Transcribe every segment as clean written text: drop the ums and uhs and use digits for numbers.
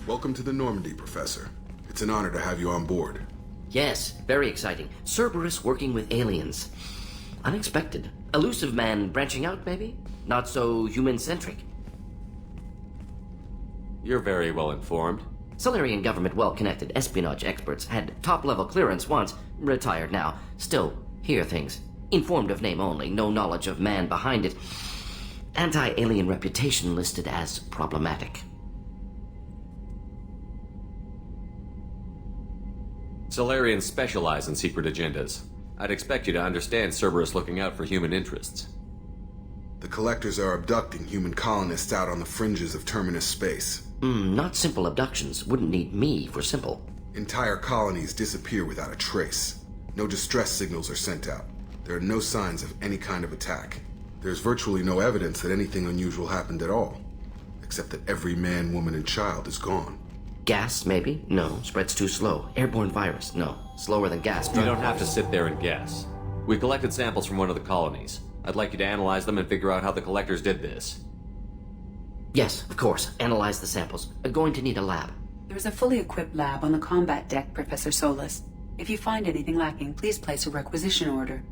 Welcome to the Normandy, Professor. It's an honor to have you on board. Yes, very exciting. Cerberus working with aliens. Unexpected. Elusive man branching out, maybe? Not so human-centric. You're very well informed. Solarian government well-connected espionage experts had top-level clearance once, retired now. Still, hear things. Informed of name only, no knowledge of man behind it. Anti-alien reputation listed as problematic. Solarians specialize in secret agendas. I'd expect you to understand Cerberus looking out for human interests. The Collectors are abducting human colonists out on the fringes of Terminus space. Not simple abductions. Wouldn't need me for simple. Entire colonies disappear without a trace. No distress signals are sent out. There are no signs of any kind of attack. There's virtually no evidence that anything unusual happened at all, except that every man, woman, and child is gone. Gas, maybe? No. Spreads too slow. Airborne virus? No. Slower than gas. You don't have to sit there and guess. We collected samples from one of the colonies. I'd like you to analyze them and figure out how the Collectors did this. Yes, of course. Analyze the samples. Going to need a lab. There's a fully equipped lab on the combat deck, Professor Solis. If you find anything lacking, please place a requisition order.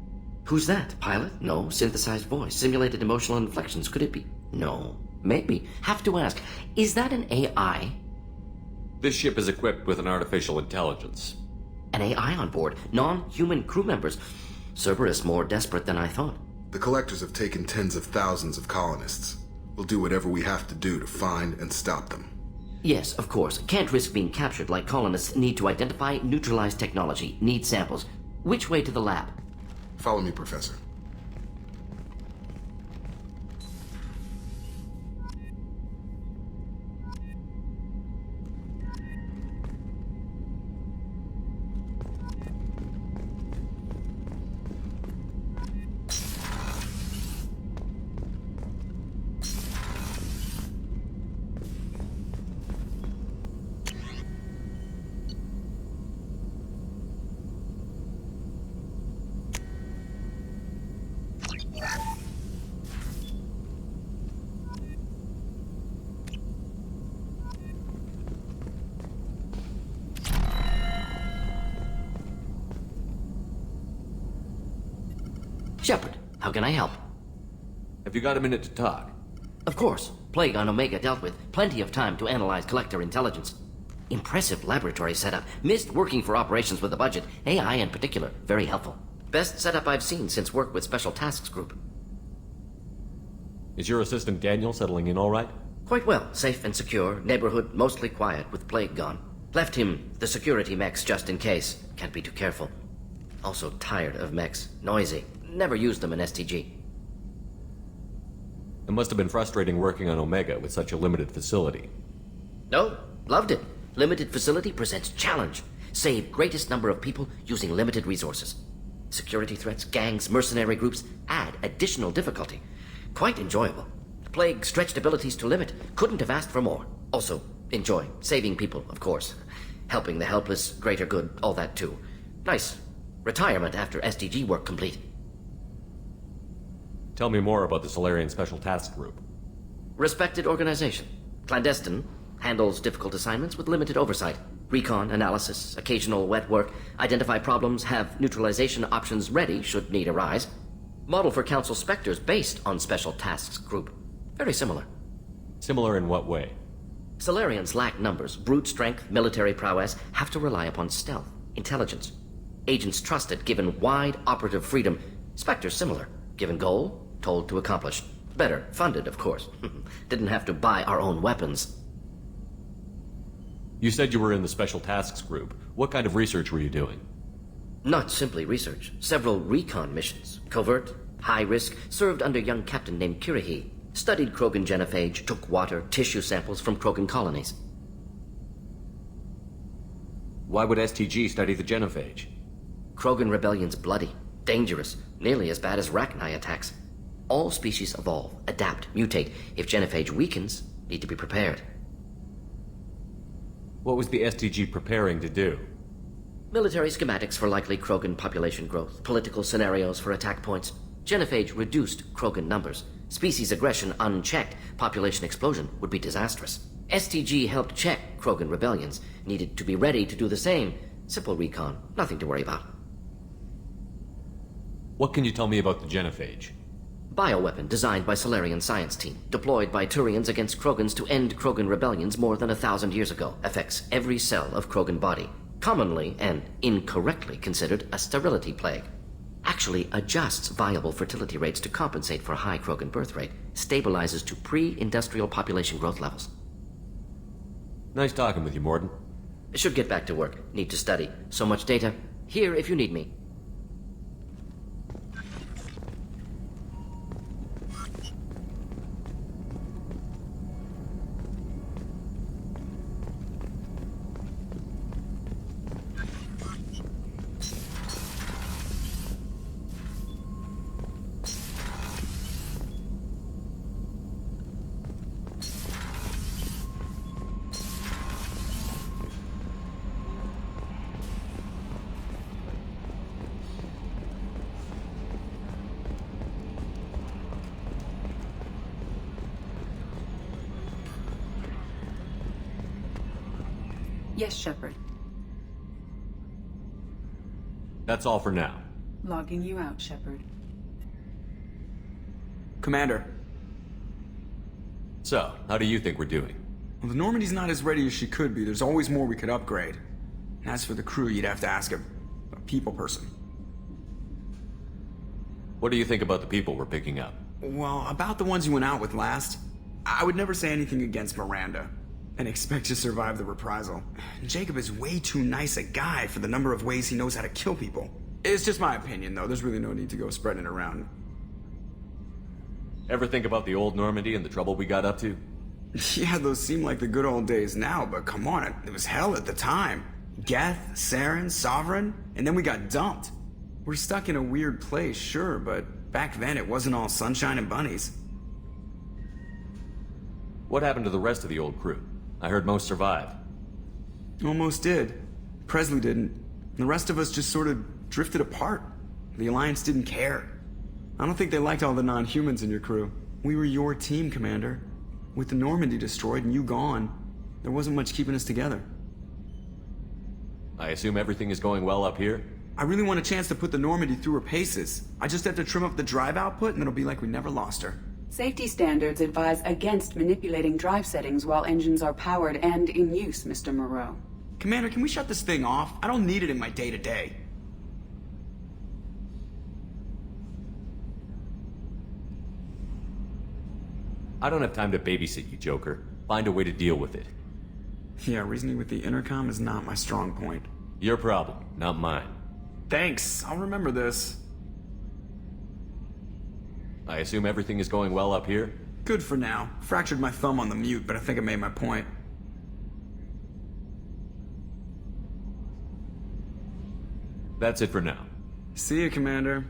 Who's that? Pilot? No. Synthesized voice. Simulated emotional inflections. Could it be? No. Maybe. Have to ask. Is that an AI? This ship is equipped with an artificial intelligence. An AI on board? Non-human crew members? Cerberus more desperate than I thought. The Collectors have taken tens of thousands of colonists. We'll do whatever we have to do to find and stop them. Yes, of course. Can't risk being captured like colonists need to identify, neutralize technology, need samples. Which way to the lab? Follow me, Professor. Shepard, how can I help? Have you got a minute to talk? Of course. Plague on Omega dealt with. Plenty of time to analyze Collector intelligence. Impressive laboratory setup. Missed working for operations with a budget. AI in particular. Very helpful. Best setup I've seen since work with Special Tasks Group. Is your assistant Daniel settling in all right? Quite well. Safe and secure. Neighborhood mostly quiet with Plague gone. Left him the security mechs just in case. Can't be too careful. Also tired of mechs. Noisy. Never used them in STG. It must have been frustrating working on Omega with such a limited facility. No, loved it. Limited facility presents challenge. Save greatest number of people using limited resources. Security threats, gangs, mercenary groups add additional difficulty. Quite enjoyable. Plague stretched abilities to limit. Couldn't have asked for more. Also, enjoy. Saving people, of course. Helping the helpless, greater good, all that too. Nice. Retirement after STG work complete. Tell me more about the Solarian Special Task Group. Respected organization. Clandestine. Handles difficult assignments with limited oversight. Recon, analysis, occasional wet work. Identify problems, have neutralization options ready should need arise. Model for Council Spectres based on Special Tasks Group. Very similar. Similar in what way? Solarians lack numbers, brute strength, military prowess, have to rely upon stealth, intelligence. Agents trusted, given wide operative freedom. Spectres similar. Given goal, told to accomplish. Better, funded, of course. Didn't have to buy our own weapons. You said you were in the Special Tasks Group. What kind of research were you doing? Not simply research. Several recon missions. Covert, high risk, served under young captain named Kirihi. Studied Krogan genophage, took water, tissue samples from Krogan colonies. Why would STG study the genophage? Krogan rebellion's bloody. Dangerous, nearly as bad as Rachni attacks. All species evolve, adapt, mutate. If genophage weakens, need to be prepared. What was the STG preparing to do? Military schematics for likely Krogan population growth, political scenarios for attack points. Genophage reduced Krogan numbers. Species aggression unchecked, population explosion would be disastrous. STG helped check Krogan rebellions. Needed to be ready to do the same. Simple recon. Nothing to worry about. What can you tell me about the genophage? Bioweapon designed by Solarian science team. Deployed by Turians against Krogans to end Krogan rebellions more than 1,000 years ago. Affects every cell of Krogan body. Commonly and incorrectly considered a sterility plague. Actually adjusts viable fertility rates to compensate for high Krogan birth rate. Stabilizes to pre-industrial population growth levels. Nice talking with you, Morden. Should get back to work. Need to study. So much data. Here if you need me. Yes, Shepard. That's all for now. Logging you out, Shepard. Commander. So, how do you think we're doing? Well, the Normandy's not as ready as she could be. There's always more we could upgrade. And as for the crew, you'd have to ask a people person. What do you think about the people we're picking up? Well, about the ones you went out with last, I would never say anything against Miranda. And expect to survive the reprisal. Jacob is way too nice a guy for the number of ways he knows how to kill people. It's just my opinion, though. There's really no need to go spreading it around. Ever think about the old Normandy and the trouble we got up to? Yeah, those seem like the good old days now, but come on, it was hell at the time. Geth, Saren, Sovereign, and then we got dumped. We're stuck in a weird place, sure, but back then it wasn't all sunshine and bunnies. What happened to the rest of the old crew? I heard most survived. Almost did. Presley didn't. The rest of us just sort of drifted apart. The Alliance didn't care. I don't think they liked all the non-humans in your crew. We were your team, Commander. With the Normandy destroyed and you gone, there wasn't much keeping us together. I assume everything is going well up here? I really want a chance to put the Normandy through her paces. I just have to trim up the drive output and it'll be like we never lost her. Safety standards advise against manipulating drive settings while engines are powered and in use, Mr. Moreau. Commander, can we shut this thing off? I don't need it in my day-to-day. I don't have time to babysit you, Joker. Find a way to deal with it. Yeah, reasoning with the intercom is not my strong point. Your problem, not mine. Thanks, I'll remember this. I assume everything is going well up here? Good for now. Fractured my thumb on the mute, but I think I made my point. That's it for now. See you, Commander.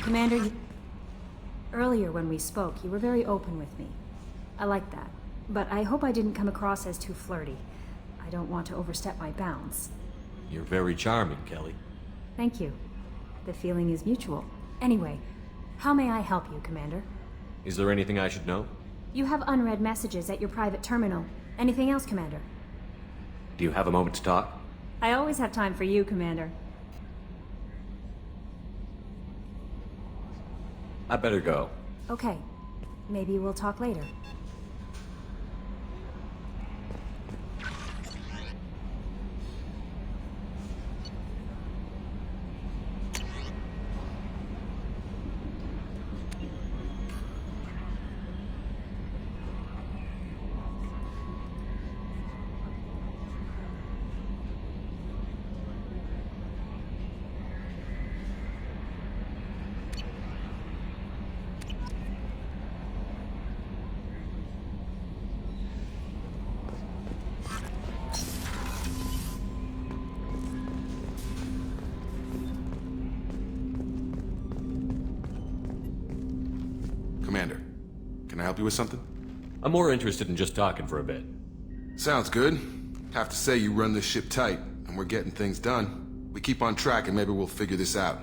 Commander, earlier when we spoke, you were very open with me. I like that. But I hope I didn't come across as too flirty. I don't want to overstep my bounds. You're very charming, Kelly. Thank you. The feeling is mutual. Anyway, how may I help you, Commander? Is there anything I should know? You have unread messages at your private terminal. Anything else, Commander? Do you have a moment to talk? I always have time for you, Commander. I better go. Okay. Maybe we'll talk later. Can I help you with something? I'm more interested in just talking for a bit. Sounds good. Have to say you run this ship tight, and we're getting things done. We keep on track and maybe we'll figure this out.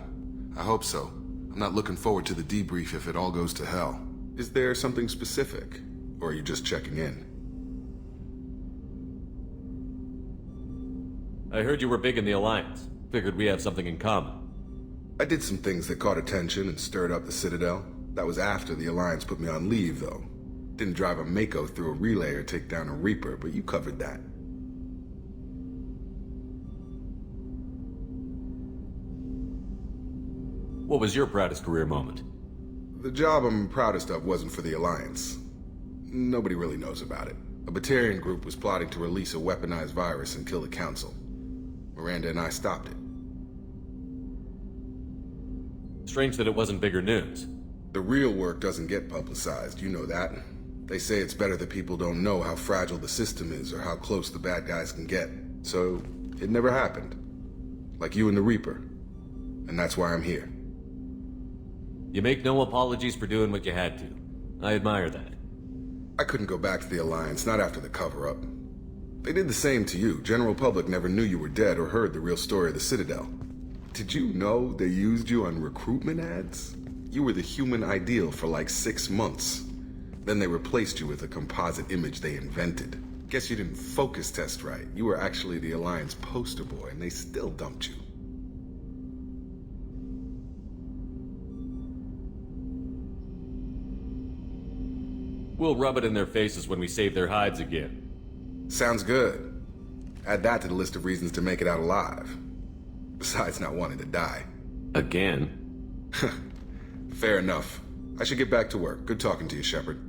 I hope so. I'm not looking forward to the debrief if it all goes to hell. Is there something specific? Or are you just checking in? I heard you were big in the Alliance. Figured we have something in common. I did some things that caught attention and stirred up the Citadel. That was after the Alliance put me on leave, though. Didn't drive a Mako through a relay or take down a Reaper, but you covered that. What was your proudest career moment? The job I'm proudest of wasn't for the Alliance. Nobody really knows about it. A Batarian group was plotting to release a weaponized virus and kill the Council. Miranda and I stopped it. Strange that it wasn't bigger news. The real work doesn't get publicized, you know that. They say it's better that people don't know how fragile the system is or how close the bad guys can get. So, it never happened. Like you and the Reaper. And that's why I'm here. You make no apologies for doing what you had to. I admire that. I couldn't go back to the Alliance, not after the cover-up. They did the same to you. General public never knew you were dead or heard the real story of the Citadel. Did you know they used you on recruitment ads? You were the human ideal for like 6 months. Then they replaced you with a composite image they invented. Guess you didn't focus test right. You were actually the Alliance poster boy, and they still dumped you. We'll rub it in their faces when we save their hides again. Sounds good. Add that to the list of reasons to make it out alive. Besides not wanting to die. Again? Fair enough. I should get back to work. Good talking to you, Shepard.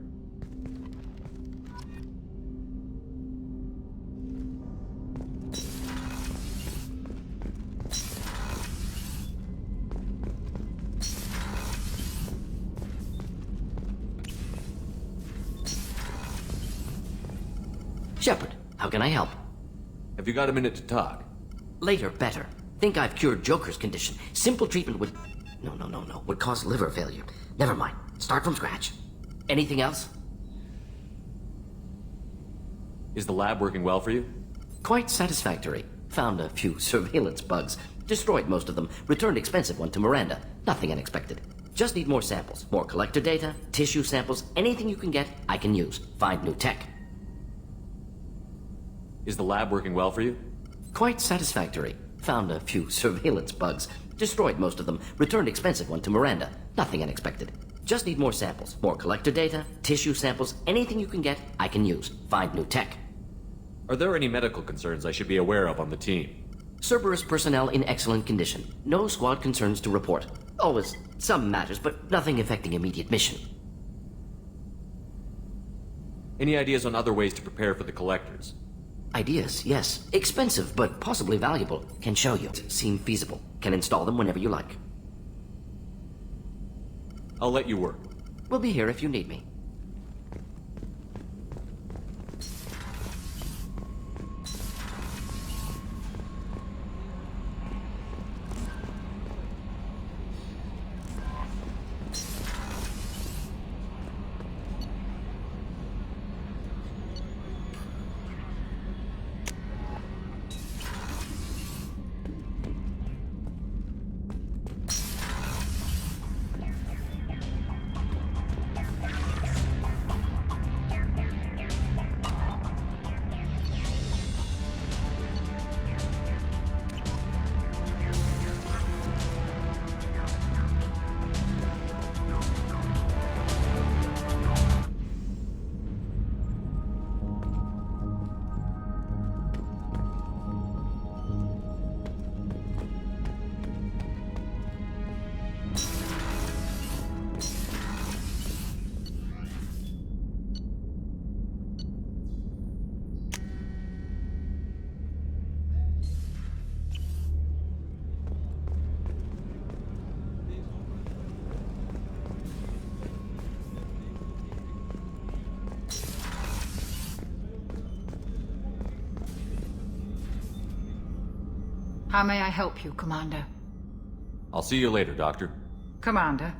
Shepard, how can I help? Have you got a minute to talk? Later, better. Think I've cured Joker's condition. Simple treatment would... No. Would cause liver failure. Never mind. Start from scratch. Anything else? Is the lab working well for you? Quite satisfactory. Found a few surveillance bugs. Destroyed most of them. Returned expensive one to Miranda. Nothing unexpected. Just need more samples. More collector data, tissue samples, anything you can get, I can use. Find new tech. Is the lab working well for you? Quite satisfactory. Found a few surveillance bugs. Destroyed most of them. Returned expensive one to Miranda. Nothing unexpected. Just need more samples. More collector data, tissue samples, anything you can get, I can use. Find new tech. Are there any medical concerns I should be aware of on the team? Cerberus personnel in excellent condition. No squad concerns to report. Always some matters, but nothing affecting immediate mission. Any ideas on other ways to prepare for the collectors? Ideas, yes. Expensive, but possibly valuable. Can show you. Seem feasible. Can install them whenever you like. I'll let you work. We'll be here if you need me. How may I help you, Commander? I'll see you later, Doctor. Commander?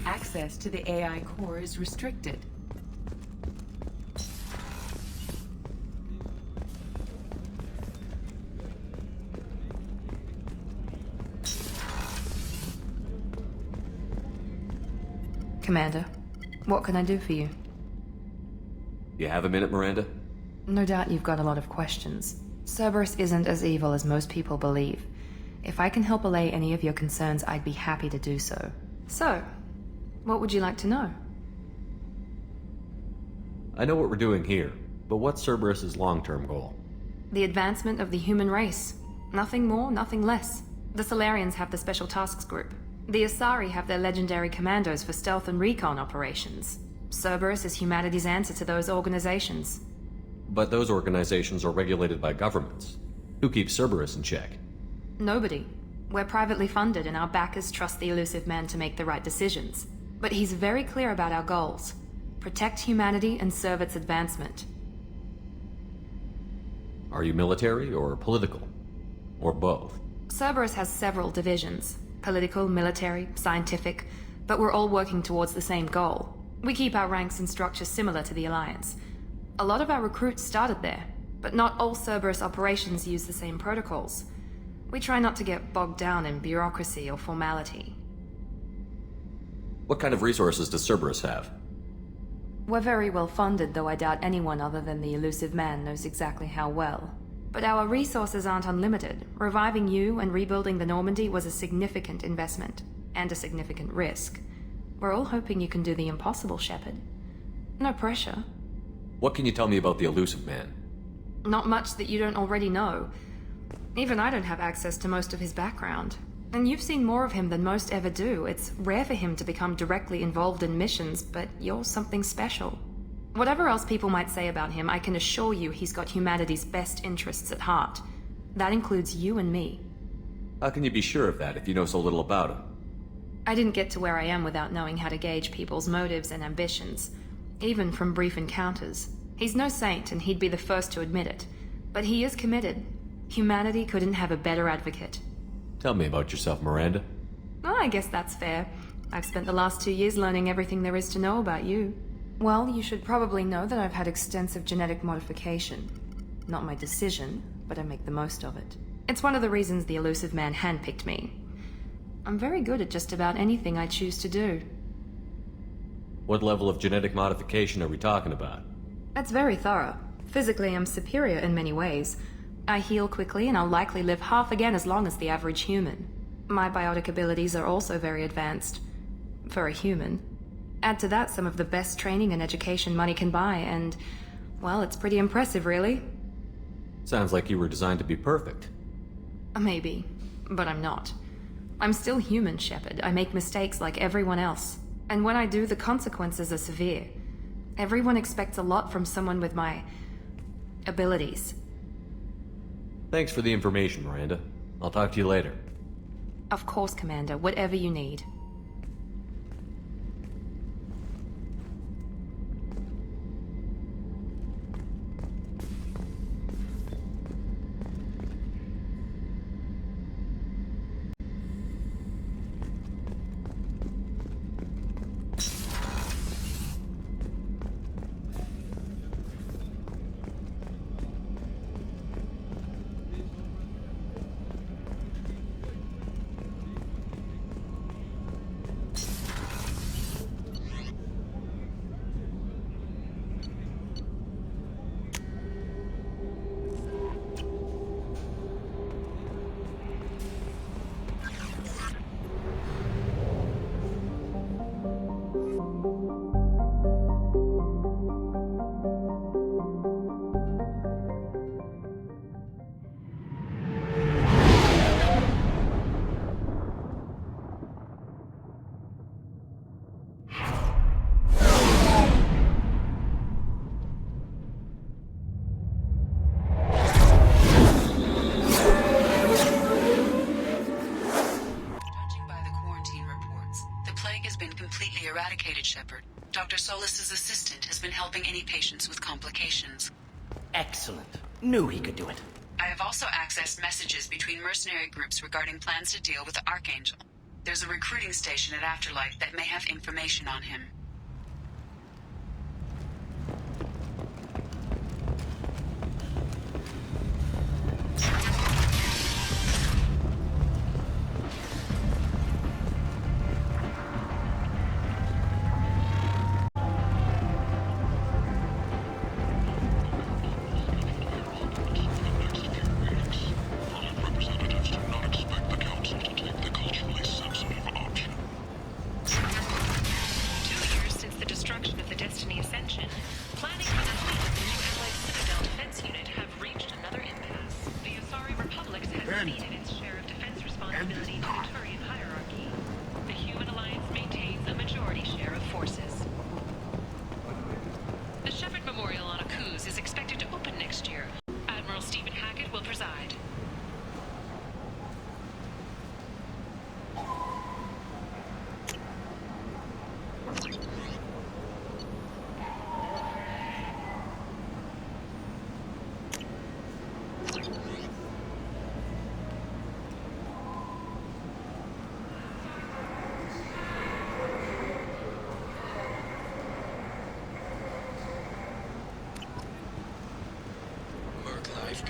Access to the AI core is restricted. Commander, what can I do for you? You have a minute, Miranda? No doubt you've got a lot of questions. Cerberus isn't as evil as most people believe. If I can help allay any of your concerns, I'd be happy to do so. So, what would you like to know? I know what we're doing here, but what's Cerberus's long-term goal? The advancement of the human race. Nothing more, nothing less. The Solarians have the Special Tasks Group. The Asari have their legendary commandos for stealth and recon operations. Cerberus is humanity's answer to those organizations. But those organizations are regulated by governments. Who keeps Cerberus in check? Nobody. We're privately funded and our backers trust the elusive man to make the right decisions. But he's very clear about our goals. Protect humanity and serve its advancement. Are you military or political? Or both? Cerberus has several divisions. Political, military, scientific, but we're all working towards the same goal. We keep our ranks and structure similar to the Alliance. A lot of our recruits started there, but not all Cerberus operations use the same protocols. We try not to get bogged down in bureaucracy or formality. What kind of resources does Cerberus have? We're very well funded, though I doubt anyone other than the elusive man knows exactly how well. But our resources aren't unlimited. Reviving you and rebuilding the Normandy was a significant investment, and a significant risk. We're all hoping you can do the impossible, Shepard. No pressure. What can you tell me about the elusive man? Not much that you don't already know. Even I don't have access to most of his background. And you've seen more of him than most ever do. It's rare for him to become directly involved in missions, but you're something special. Whatever else people might say about him, I can assure you he's got humanity's best interests at heart. That includes you and me. How can you be sure of that if you know so little about him? I didn't get to where I am without knowing how to gauge people's motives and ambitions, even from brief encounters. He's no saint, and he'd be the first to admit it. But he is committed. Humanity couldn't have a better advocate. Tell me about yourself, Miranda. Oh, I guess that's fair. I've spent the last 2 years learning everything there is to know about you. Well, you should probably know that I've had extensive genetic modification. Not my decision, but I make the most of it. It's one of the reasons the elusive man handpicked me. I'm very good at just about anything I choose to do. What level of genetic modification are we talking about? That's very thorough. Physically, I'm superior in many ways. I heal quickly, and I'll likely live half again as long as the average human. My biotic abilities are also very advanced. For a human. Add to that some of the best training and education money can buy, and, well, it's pretty impressive, really. Sounds like you were designed to be perfect. Maybe, but I'm not. I'm still human, Shepard. I make mistakes like everyone else. And when I do, the consequences are severe. Everyone expects a lot from someone with my abilities. Thanks for the information, Miranda. I'll talk to you later. Of course, Commander. Whatever you need. Eradicated, Shepard. Dr. Solis's assistant has been helping any patients with complications. Excellent. Knew he could do it. I have also accessed messages between mercenary groups regarding plans to deal with the Archangel. There's a recruiting station at Afterlife that may have information on him.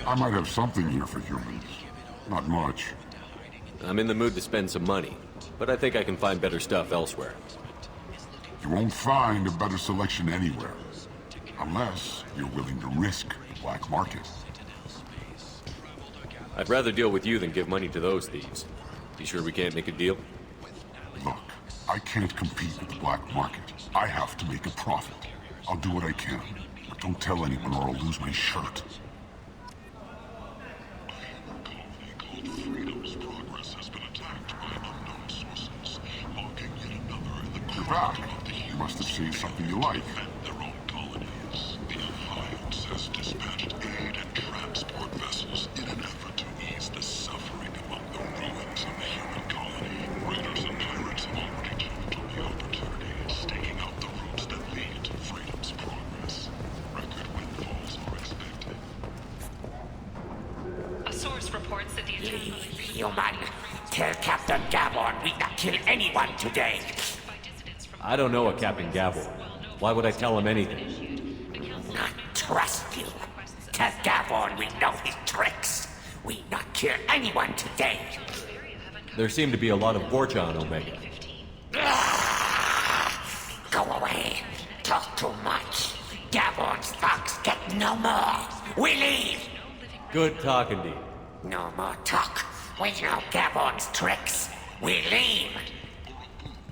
I might have something here for humans. Not much. I'm in the mood to spend some money, but I think I can find better stuff elsewhere. You won't find a better selection anywhere. Unless you're willing to risk the black market. I'd rather deal with you than give money to those thieves. You sure we can't make a deal? Look, I can't compete with the black market. I have to make a profit. I'll do what I can, but don't tell anyone or I'll lose my shirt. You're back. You must have seen something you like. Their own colonies. The Alliance has dispatched aid and transport vessels in an effort to ease the suffering among the ruins of the human colony. Raiders and pirates have already jumped on the opportunity, staking out the routes that lead to freedom's progress. Record windfalls are expected. A source reports that the attack on the Human, tell Captain Gavon we not kill anyone today. I don't know a Captain Gavel. Why would I tell him anything? Not trust you. Tell Gavon we know his tricks. We not kill anyone today. There seem to be a lot of Borgia on Omega. Go away. Talk too much. Gavon's thugs get no more. We leave. Good talking to you. No more talk. We know Gavon's tricks. We leave.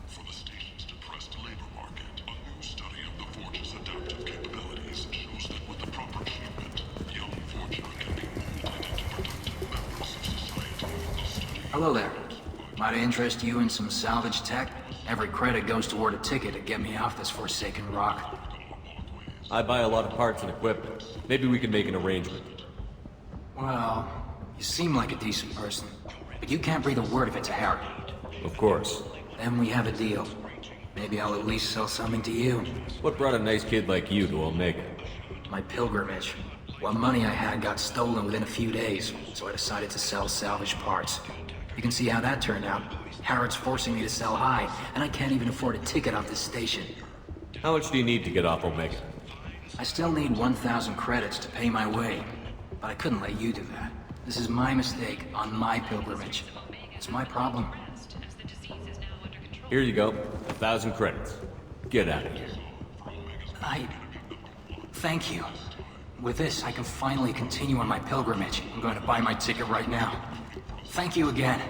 For the station's depressed labor market, a new study of the Forge's adaptive capabilities shows that with the proper treatment, young Forger can be molded into productive members of society. Hello there. Might I interest you in some salvage tech? Every credit goes toward a ticket to get me off this forsaken rock. I buy a lot of parts and equipment. Maybe we can make an arrangement. Well, you seem like a decent person, but you can't breathe a word if it's a Harry. Of course. Then we have a deal. Maybe I'll at least sell something to you. What brought a nice kid like you to Omega? My pilgrimage. What money I had got stolen within a few days, so I decided to sell salvage parts. You can see how that turned out. Harrod's forcing me to sell high, and I can't even afford a ticket off this station. How much do you need to get off Omega? I still need 1,000 credits to pay my way, but I couldn't let you do that. This is my mistake on my pilgrimage. It's my problem. Here you go. 1,000 credits. Get out of here. Thank you. With this, I can finally continue on my pilgrimage. I'm going to buy my ticket right now. Thank you again.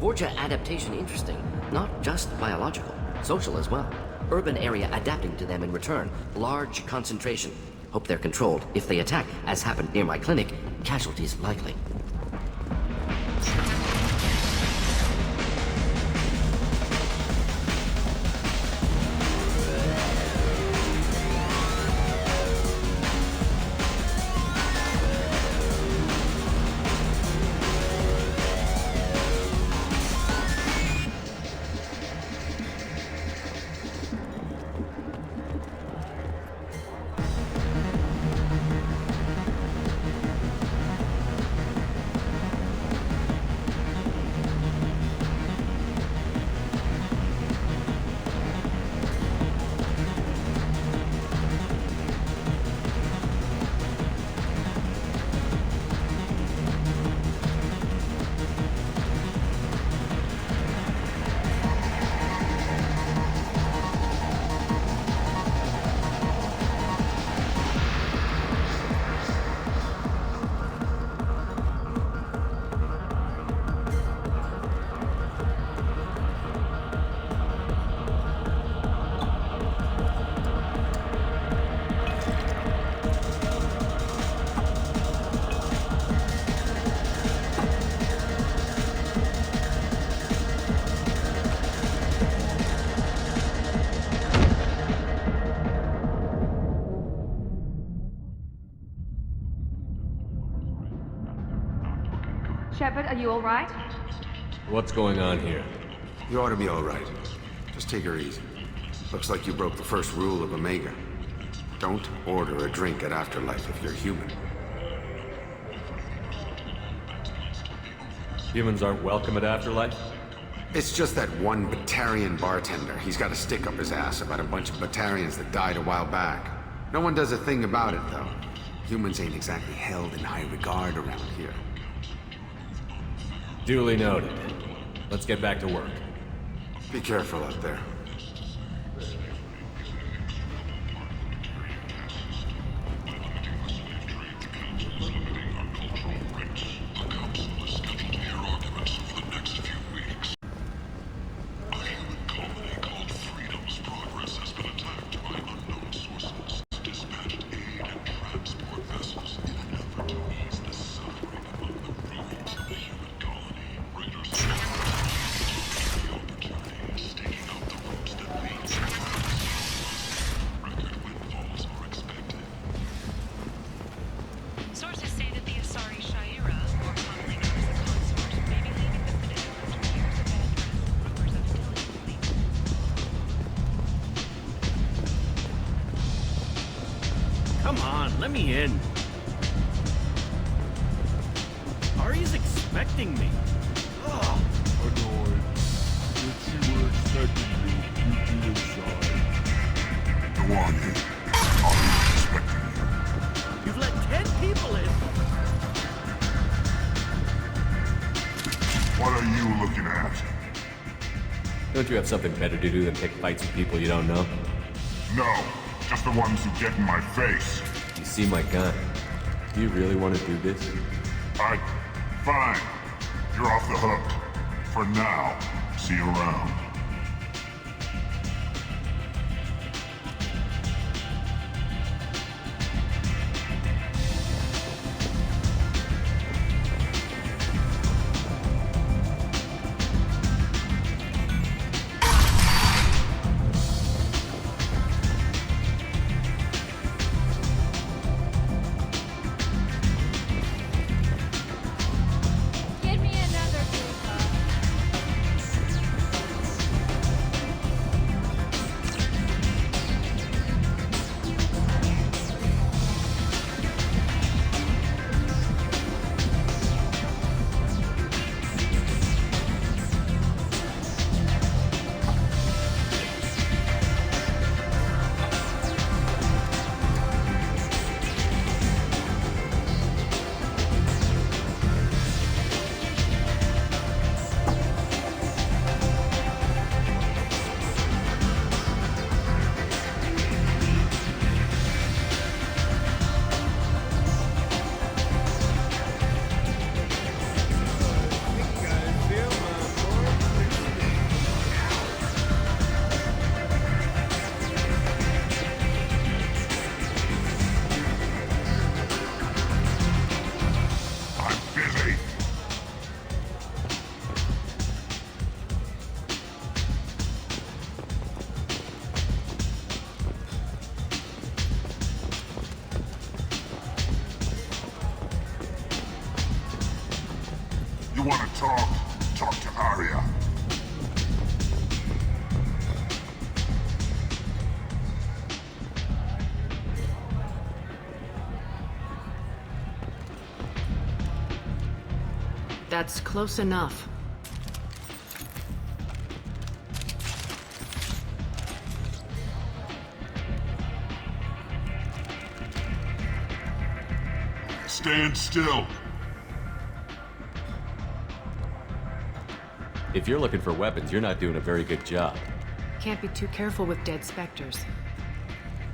Forja adaptation interesting, not just biological, social as well. Urban area adapting to them in return. Large concentration. Hope they're controlled. If they attack, as happened near my clinic, casualties likely. Shepard, are you alright? What's going on here? You ought to be alright. Just take her easy. Looks like you broke the first rule of Omega. Don't order a drink at Afterlife if you're human. Humans aren't welcome at Afterlife? It's just that one Batarian bartender. He's got a stick up his ass about a bunch of Batarians that died a while back. No one does a thing about it, though. Humans ain't exactly held in high regard around here. Duly noted. Let's get back to work. Be careful out there. Sources say that the Asari Aria, more commonly known as the consort, may be leaving the citadel after years of bad press and rumors of killing fleets. Come on, let me in. Ari's expecting me. Ugh. Annoyed. If she were expecting you, you'd be inside. Go on in. Ari's expecting you. You've let 10 people in. What are you looking at? Don't you have something better to do than pick fights with people you don't know? No, just the ones who get in my face. You see my gun. Do you really want to do this? Fine. You're off the hook. For now. See you around. Give me another group. want to talk to Aria. That's close enough. Stand still. If you're looking for weapons, you're not doing a very good job. Can't be too careful with dead specters.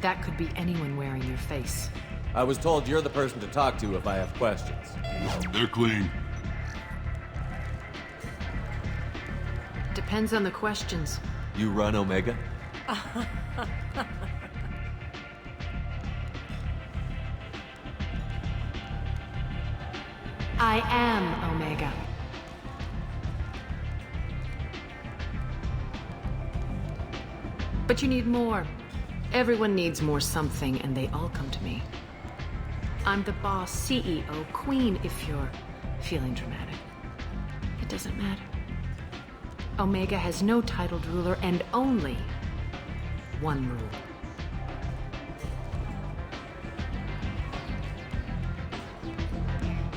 That could be anyone wearing your face. I was told you're the person to talk to if I have questions. They're clean. Depends on the questions. You run Omega? I am Omega. But you need more. Everyone needs more something, and they all come to me. I'm the boss, CEO, queen, if you're feeling dramatic. It doesn't matter. Omega has no titled ruler and only one rule.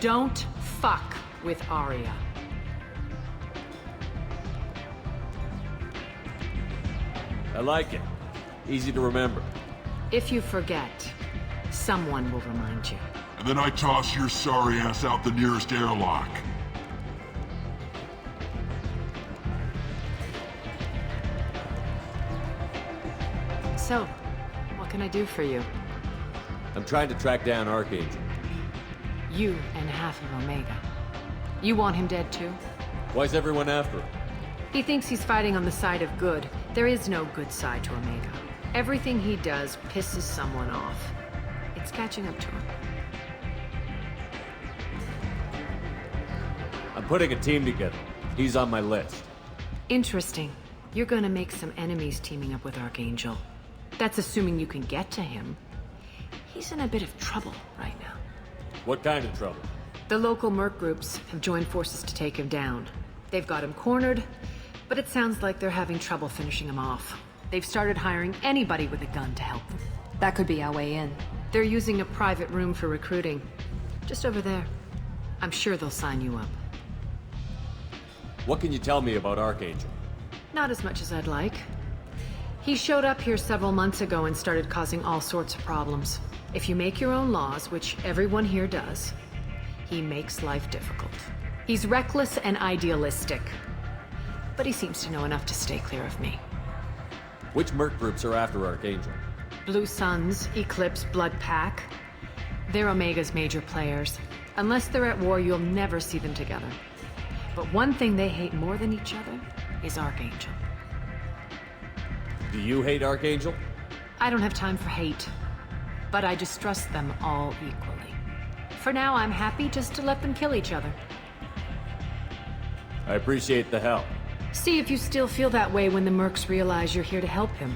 Don't fuck with Aria. I like it. Easy to remember. If you forget, someone will remind you. And then I toss your sorry ass out the nearest airlock. So, what can I do for you? I'm trying to track down Archangel. You and half of Omega. You want him dead too? Why's everyone after him? He thinks he's fighting on the side of good. There is no good side to Omega. Everything he does pisses someone off. It's catching up to him. I'm putting a team together. He's on my list. Interesting. You're gonna make some enemies teaming up with Archangel. That's assuming you can get to him. He's in a bit of trouble right now. What kind of trouble? The local merc groups have joined forces to take him down. They've got him cornered, but it sounds like they're having trouble finishing him off. They've started hiring anybody with a gun to help them. That could be our way in. They're using a private room for recruiting. Just over there. I'm sure they'll sign you up. What can you tell me about Archangel? Not as much as I'd like. He showed up here several months ago and started causing all sorts of problems. If you make your own laws, which everyone here does, he makes life difficult. He's reckless and idealistic. But he seems to know enough to stay clear of me. Which merc groups are after Archangel? Blue Suns, Eclipse, Blood Pack. They're Omega's major players. Unless they're at war, you'll never see them together. But one thing they hate more than each other is Archangel. Do you hate Archangel? I don't have time for hate. But I distrust them all equally. For now, I'm happy just to let them kill each other. I appreciate the help. See if you still feel that way when the mercs realize you're here to help him.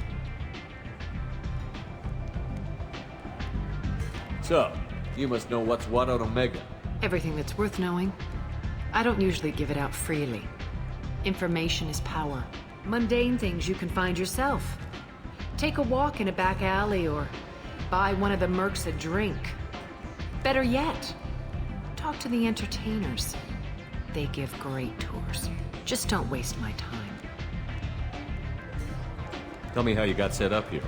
So, you must know what's what on Omega. Everything that's worth knowing. I don't usually give it out freely. Information is power. Mundane things you can find yourself. Take a walk in a back alley or buy one of the mercs a drink. Better yet, talk to the entertainers. They give great tours. Just don't waste my time. Tell me how you got set up here.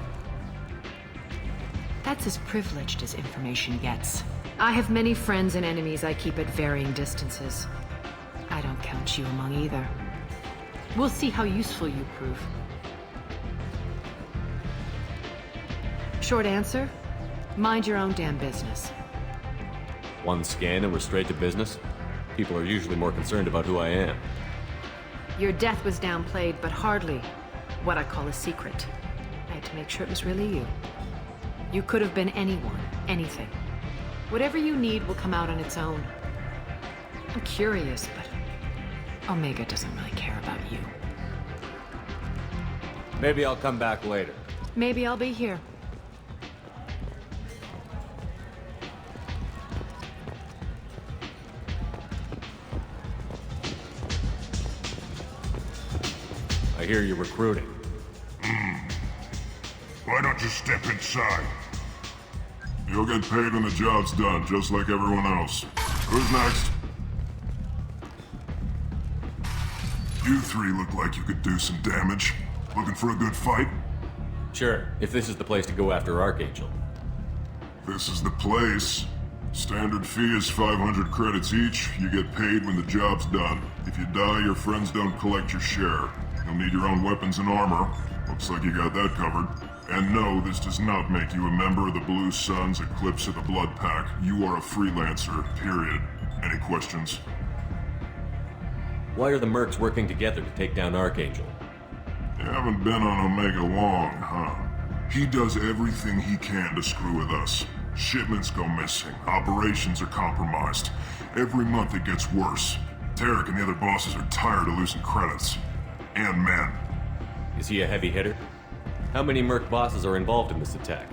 That's as privileged as information gets. I have many friends and enemies I keep at varying distances. I don't count you among either. We'll see how useful you prove. Short answer, mind your own damn business. One scan and we're straight to business? People are usually more concerned about who I am. Your death was downplayed, but hardly what I call a secret. I had to make sure it was really you. You could have been anyone, anything. Whatever you need will come out on its own. I'm curious, but Omega doesn't really care about you. Maybe I'll come back later. Maybe I'll be here. I hear you're recruiting. Why don't you step inside? You'll get paid when the job's done, just like everyone else. Who's next? You three look like you could do some damage. Looking for a good fight? Sure, if this is the place to go after Archangel. This is the place. Standard fee is 500 credits each. You get paid when the job's done. If you die, your friends don't collect your share. You'll need your own weapons and armor. Looks like you got that covered. And no, this does not make you a member of the Blue Suns, Eclipse, or the Blood Pack. You are a freelancer, period. Any questions? Why are the mercs working together to take down Archangel? You haven't been on Omega long, huh? He does everything he can to screw with us. Shipments go missing. Operations are compromised. Every month it gets worse. Tarek and the other bosses are tired of losing credits. And men. Is he a heavy hitter? How many merc bosses are involved in this attack?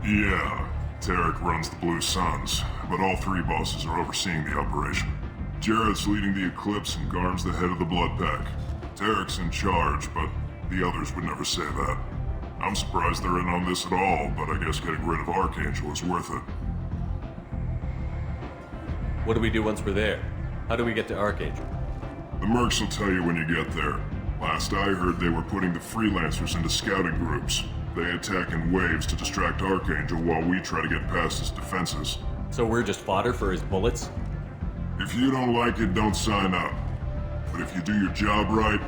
Yeah, Tarek runs the Blue Suns, but all three bosses are overseeing the operation. Jarrett's leading the Eclipse and Garm's the head of the Blood Pack. Tarek's in charge, but the others would never say that. I'm surprised they're in on this at all, but I guess getting rid of Archangel is worth it. What do we do once we're there? How do we get to Archangel? The mercs will tell you when you get there. Last I heard, they were putting the freelancers into scouting groups. They attack in waves to distract Archangel while we try to get past his defenses. So we're just fodder for his bullets? If you don't like it, don't sign up. But if you do your job right,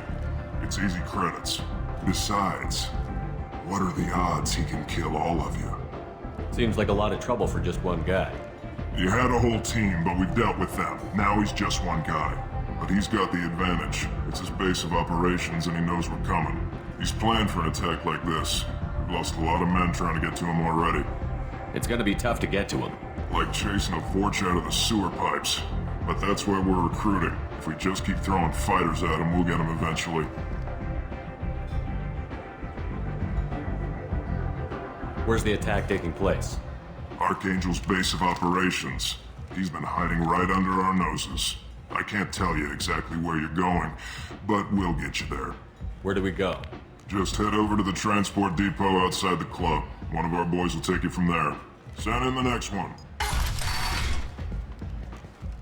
it's easy credits. Besides, what are the odds he can kill all of you? Seems like a lot of trouble for just one guy. You had a whole team, but we've dealt with them. Now he's just one guy. But he's got the advantage. It's his base of operations and he knows we're coming. He's planned for an attack like this. We've lost a lot of men trying to get to him already. It's gonna be tough to get to him. Like chasing a Vorch out of the sewer pipes. But that's why we're recruiting. If we just keep throwing fighters at him, we'll get him eventually. Where's the attack taking place? Archangel's base of operations. He's been hiding right under our noses. I can't tell you exactly where you're going, but we'll get you there. Where do we go? Just head over to the transport depot outside the club. One of our boys will take you from there. Send in the next one.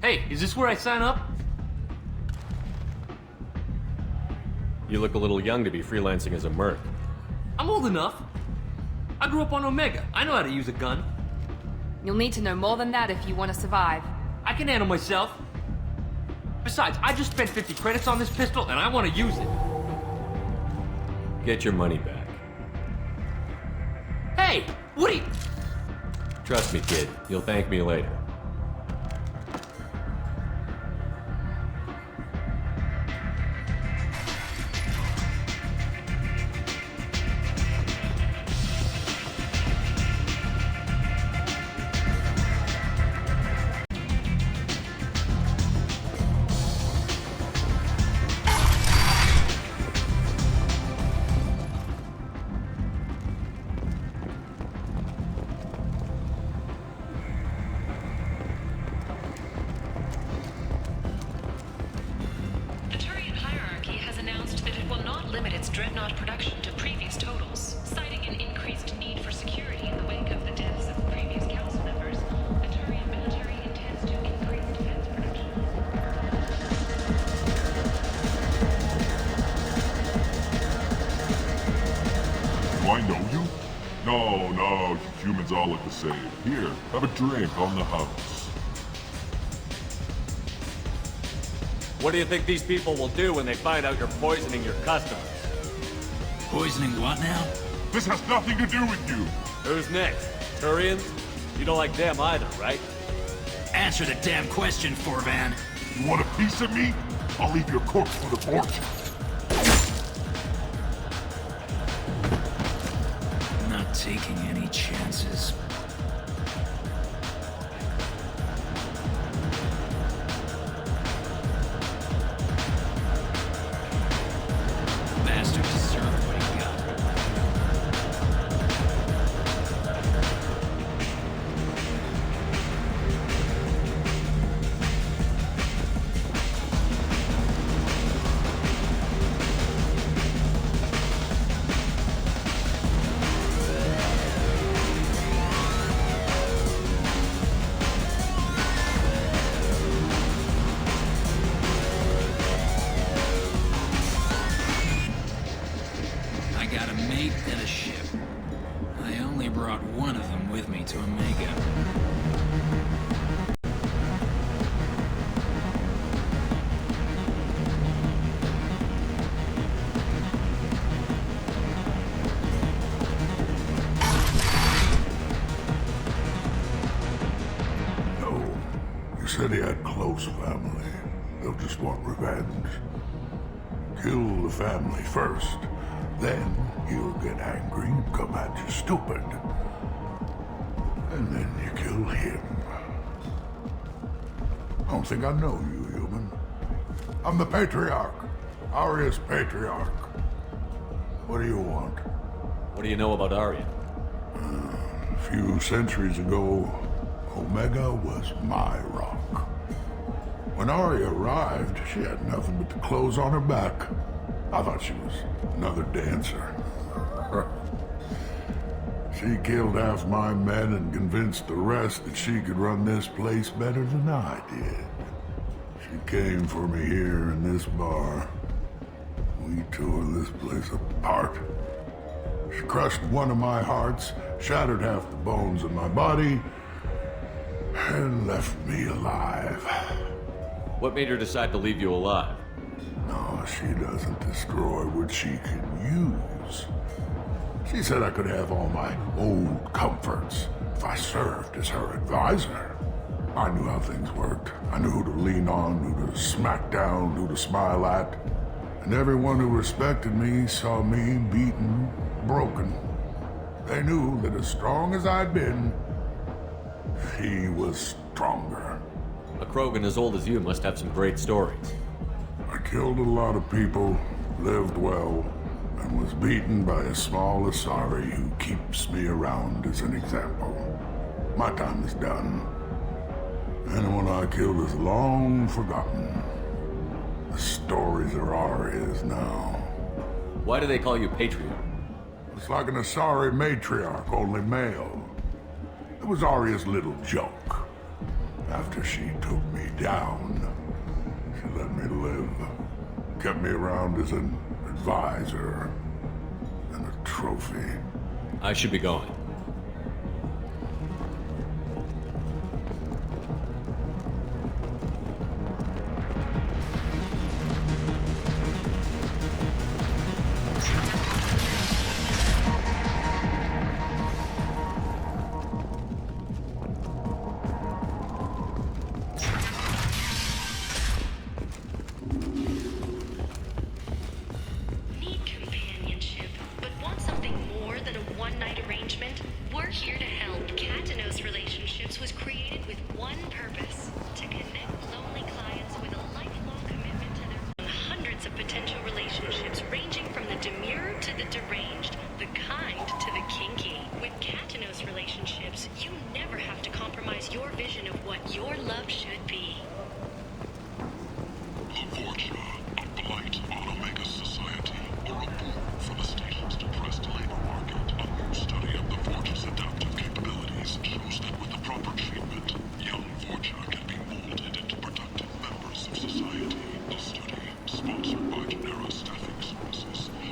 Hey, is this where I sign up? You look a little young to be freelancing as a merc. I'm old enough. I grew up on Omega. I know how to use a gun. You'll need to know more than that if you want to survive. I can handle myself. Besides, I just spent 50 credits on this pistol and I want to use it. Get your money back. Hey, what are you... Trust me, kid. You'll thank me later. All look the same. Here, have a drink on the house. What do you think these people will do when they find out you're poisoning your customers? Poisoning what now? This has nothing to do with you. Who's next? Turians? You don't like them either, right? Answer the damn question, Forvan. You want a piece of me? I'll leave your corpse for the porch. Not taking any chances. Bastard deserved what he got. fleet, and a ship. I only brought one of them with me to Omega. Said he had close family. They'll just want revenge. Kill the family first, then he'll get angry and come at you stupid. And then you kill him. I don't think I know you, human. I'm the Patriarch. Aria's Patriarch. What do you want? What do you know about Aria? A few centuries ago, Omega was my rock. When Aria arrived, she had nothing but the clothes on her back. I thought she was another dancer. She killed half my men and convinced the rest that she could run this place better than I did. She came for me here in this bar. We tore this place apart. She crushed one of my hearts, shattered half the bones in my body, and left me alive. What made her decide to leave you alive? No, she doesn't destroy what she can use. She said I could have all my old comforts if I served as her advisor. I knew how things worked. I knew who to lean on, who to smack down, who to smile at. And everyone who respected me saw me beaten, broken. They knew that as strong as I'd been, she was stronger. A Krogan as old as you must have some great stories. I killed a lot of people, lived well, and was beaten by a small Asari who keeps me around as an example. My time is done. Anyone I killed is long forgotten. The stories are Aria's now. Why do they call you Patriarch? It's like an Asari matriarch, only male. It was Aria's little joke. After she took me down, she let me live. Kept me around as an advisor and a trophy. I should be going.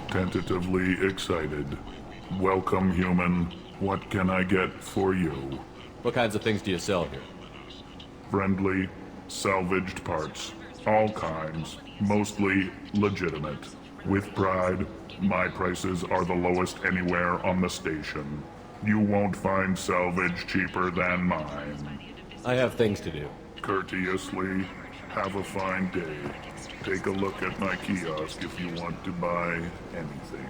Tentatively excited. Welcome, human. What can I get for you? What kinds of things do you sell here? Friendly, salvaged parts. All kinds. Mostly legitimate. With pride, my prices are the lowest anywhere on the station. You won't find salvage cheaper than mine. I have things to do. Courteously, have a fine day. Take a look at my kiosk if you want to buy anything.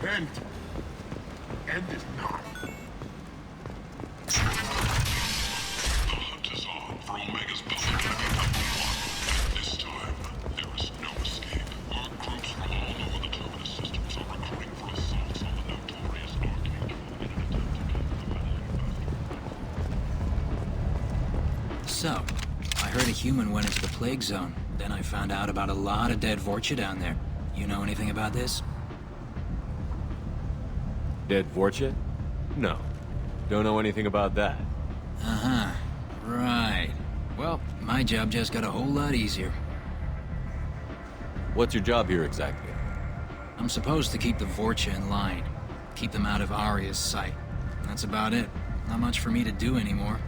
End. End is not. The hunt is on for Omega's public enemy #1. And this time, there is no escape. Our groups from all over the terminus systems are recruiting for assaults on the notorious Archangel in an attempt to keep the valley. So, I heard a human went into the plague zone. Then I found out about a lot of dead Vorcha down there. You know anything about this? Dead Vorcha? No. Don't know anything about that. Uh-huh. Right. Well, my job just got a whole lot easier. What's your job here exactly? I'm supposed to keep the Vorcha in line. Keep them out of Aria's sight. That's about it. Not much for me to do anymore.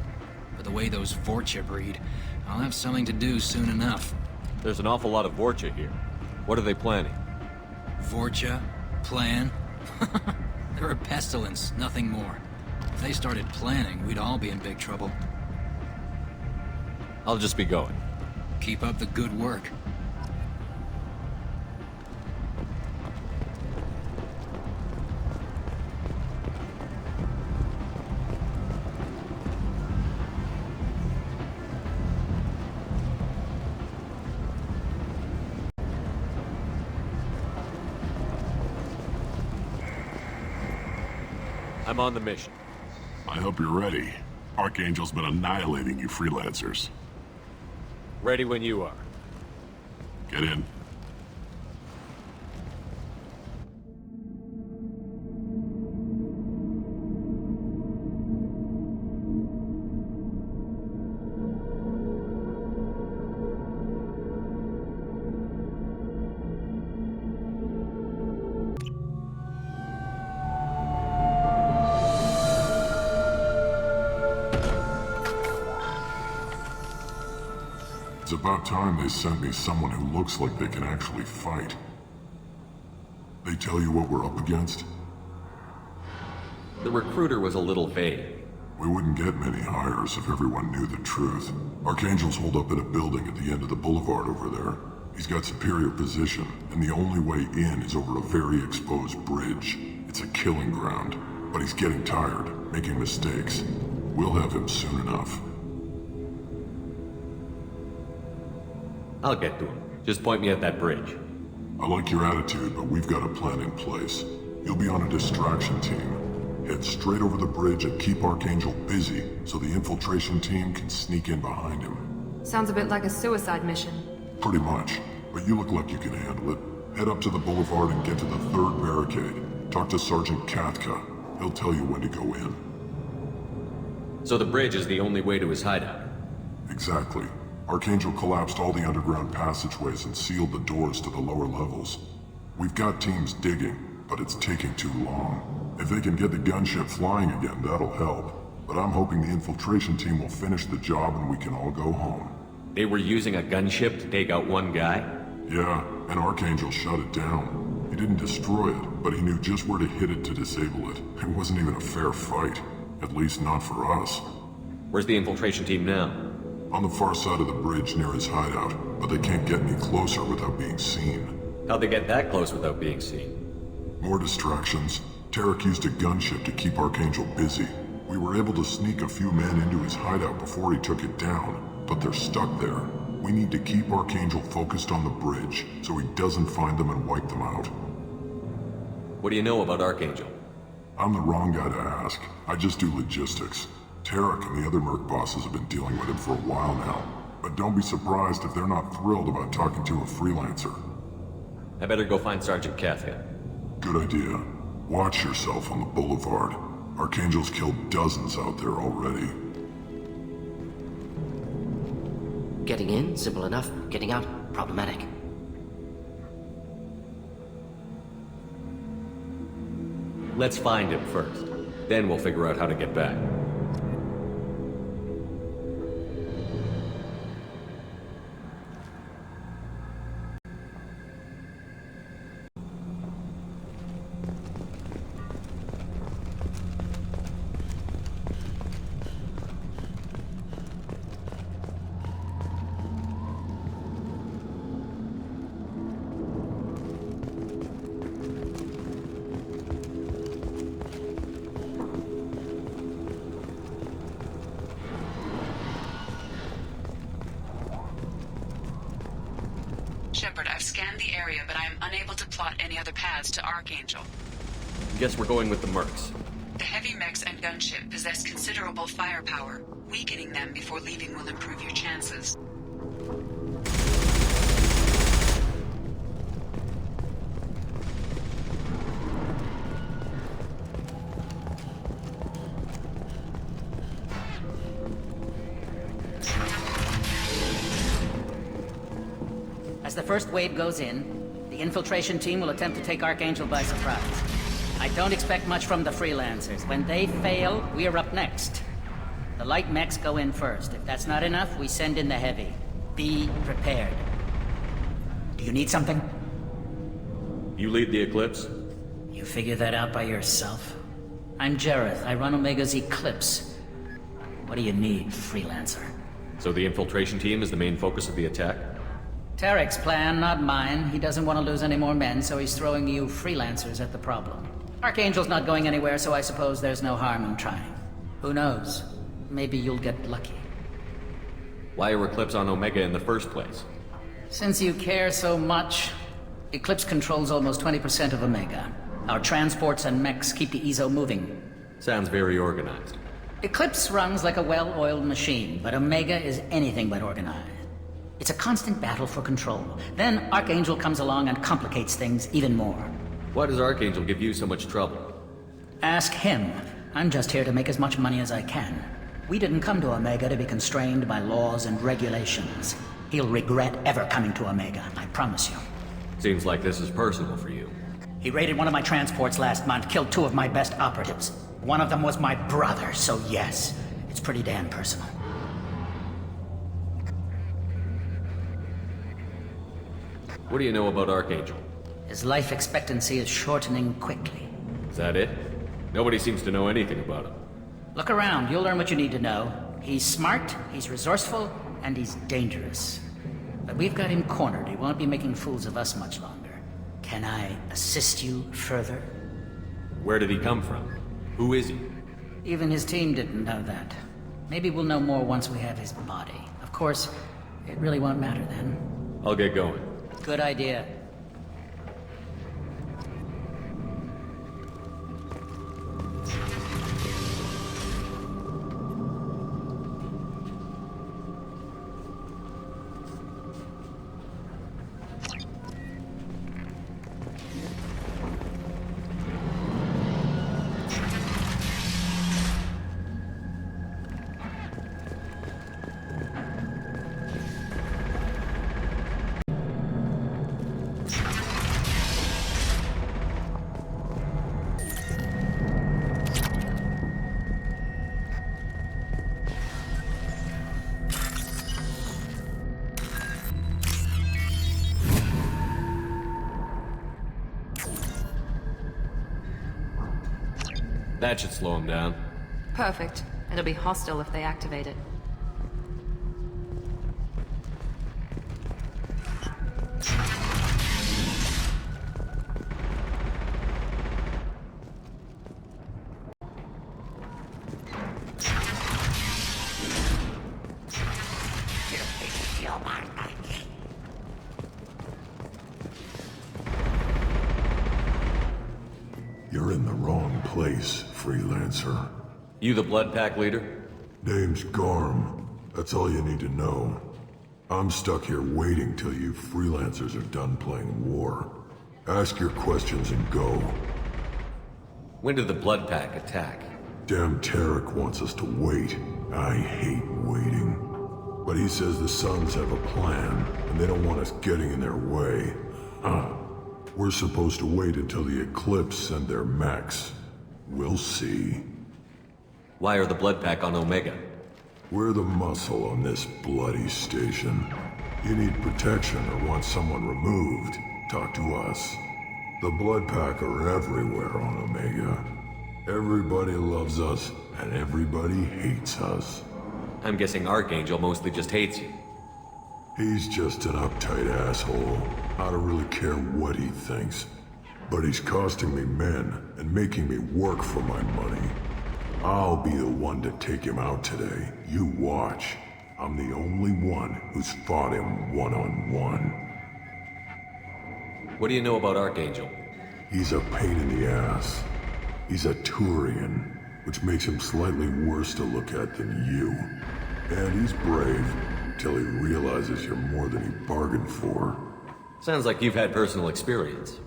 But the way those Vorcha breed, I'll have something to do soon enough. There's an awful lot of Vorcha here. What are they planning? Vorcha? Plan? They're a pestilence, nothing more. If they started planning, we'd all be in big trouble. I'll just be going. Keep up the good work. I'm on the mission. I hope you're ready. Archangel's been annihilating you freelancers. Ready when you are. Get in. It's about time they sent me someone who looks like they can actually fight. They tell you what we're up against? The recruiter was a little vague. We wouldn't get many hires if everyone knew the truth. Archangel's holed up in a building at the end of the boulevard over there. He's got superior position, and the only way in is over a very exposed bridge. It's a killing ground, but he's getting tired, making mistakes. We'll have him soon enough. I'll get to him. Just point me at that bridge. I like your attitude, but we've got a plan in place. You'll be on a distraction team. Head straight over the bridge and keep Archangel busy so the infiltration team can sneak in behind him. Sounds a bit like a suicide mission. Pretty much, but you look like you can handle it. Head up to the boulevard and get to the third barricade. Talk to Sergeant Katka. He'll tell you when to go in. So the bridge is the only way to his hideout? Exactly. Archangel collapsed all the underground passageways and sealed the doors to the lower levels. We've got teams digging, but it's taking too long. If they can get the gunship flying again, that'll help. But I'm hoping the infiltration team will finish the job and we can all go home. They were using a gunship to take out one guy? Yeah, and Archangel shut it down. He didn't destroy it, but he knew just where to hit it to disable it. It wasn't even a fair fight. At least not for us. Where's the infiltration team now? On the far side of the bridge near his hideout, but they can't get any closer without being seen. How'd they get that close without being seen? More distractions. Tarek used a gunship to keep Archangel busy. We were able to sneak a few men into his hideout before he took it down, but they're stuck there. We need to keep Archangel focused on the bridge, so he doesn't find them and wipe them out. What do you know about Archangel? I'm the wrong guy to ask. I just do logistics. Tarek and the other merc bosses have been dealing with him for a while now. But don't be surprised if they're not thrilled about talking to a freelancer. I better go find Sergeant Katka. Good idea. Watch yourself on the boulevard. Archangel's killed dozens out there already. Getting in, simple enough. Getting out, problematic. Let's find him first. Then we'll figure out how to get back. area, but I am unable to plot any other paths to Archangel. Guess we're going with the mercs. The heavy mechs and gunship possess considerable firepower. Weakening them before leaving will improve your chances. As the first wave goes in, the infiltration team will attempt to take Archangel by surprise. I don't expect much from the freelancers. When they fail, we're up next. The light mechs go in first. If that's not enough, we send in the heavy. Be prepared. Do you need something? You lead the Eclipse? You figure that out by yourself? I'm Jareth. I run Omega's Eclipse. What do you need, freelancer? So the infiltration team is the main focus of the attack? Tarek's plan, not mine. He doesn't want to lose any more men, so he's throwing you freelancers at the problem. Archangel's not going anywhere, so I suppose there's no harm in trying. Who knows? Maybe you'll get lucky. Why are Eclipse on Omega in the first place? Since you care so much, Eclipse controls almost 20% of Omega. Our transports and mechs keep the EZO moving. Sounds very organized. Eclipse runs like a well-oiled machine, but Omega is anything but organized. It's a constant battle for control. Then Archangel comes along and complicates things even more. Why does Archangel give you so much trouble? Ask him. I'm just here to make as much money as I can. We didn't come to Omega to be constrained by laws and regulations. He'll regret ever coming to Omega, I promise you. Seems like this is personal for you. He raided one of my transports last month, killed 2 of my best operatives. One of them was my brother, so yes, it's pretty damn personal. What do you know about Archangel? His life expectancy is shortening quickly. Is that it? Nobody seems to know anything about him. Look around, you'll learn what you need to know. He's smart, he's resourceful, and he's dangerous. But we've got him cornered. He won't be making fools of us much longer. Can I assist you further? Where did he come from? Who is he? Even his team didn't know that. Maybe we'll know more once we have his body. Of course, it really won't matter then. I'll get going. Good idea. That should slow him down. Perfect. It'll be hostile if they activate it. You're in the wrong place, freelancer. You the Blood Pack leader? Name's Garm. That's all you need to know. I'm stuck here waiting till you freelancers are done playing war. Ask your questions and go. When did the Blood Pack attack? Damn Tarek wants us to wait. I hate waiting. But he says the Suns have a plan, and they don't want us getting in their way. We're supposed to wait until the Eclipse send their mechs. We'll see. Why are the Blood Pack on Omega? We're the muscle on this bloody station. You need protection or want someone removed, talk to us. The Blood Pack are everywhere on Omega. Everybody loves us, and everybody hates us. I'm guessing Archangel mostly just hates you. He's just an uptight asshole. I don't really care what he thinks. But he's costing me men and making me work for my money. I'll be the one to take him out today. You watch. I'm the only one who's fought him one-on-one. What do you know about Archangel? He's a pain in the ass. He's a Turian, which makes him slightly worse to look at than you. And he's brave, till he realizes you're more than he bargained for. Sounds like you've had personal experience.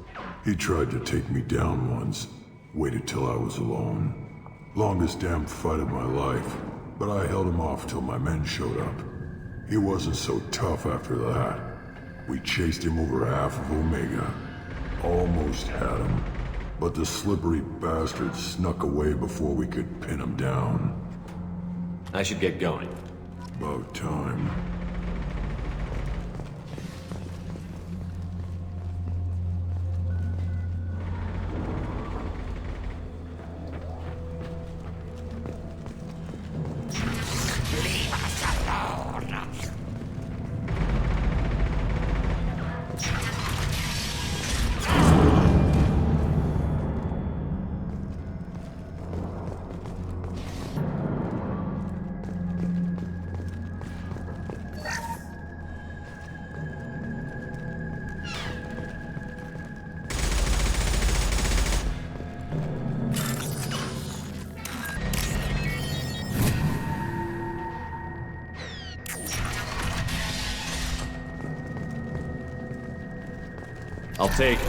He tried to take me down once. Waited till I was alone. Longest damn fight of my life, but I held him off till my men showed up. He wasn't so tough after that. We chased him over half of Omega. Almost had him, but the slippery bastard snuck away before we could pin him down. I should get going. About time. Leave us alone. I'll take it.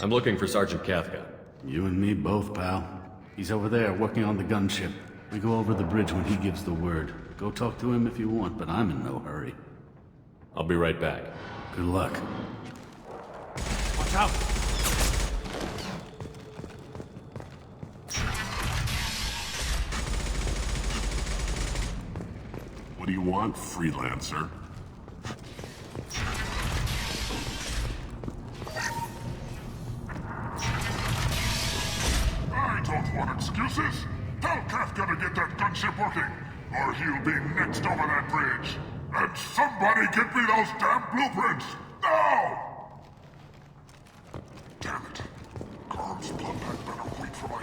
I'm looking for Sergeant Kafka. You and me both, pal. He's over there working on the gunship. We go over the bridge when he gives the word. Go talk to him if you want, but I'm in no hurry. I'll be right back. Good luck. Watch out! What do you want, freelancer? I don't want excuses. Tell Kafka to get that gunship working, or he'll be next over that bridge. And somebody get me those damn blueprints! Now! Damn it. Garrus blood had better wait for my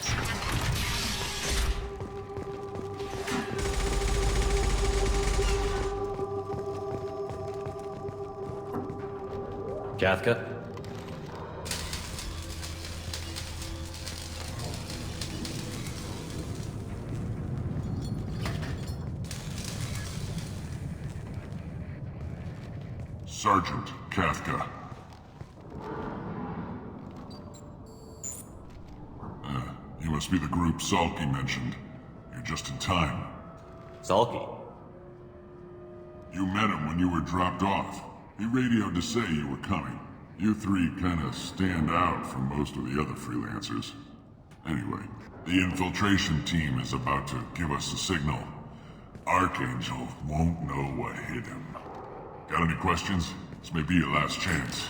Kafka? Sergeant Kafka. You must be the group Salky mentioned. You're just in time. Salky? You met him when you were dropped off. He radioed to say you were coming. You three kinda stand out from most of the other freelancers. Anyway, the infiltration team is about to give us a signal. Archangel won't know what hit him. Got any questions? This may be your last chance.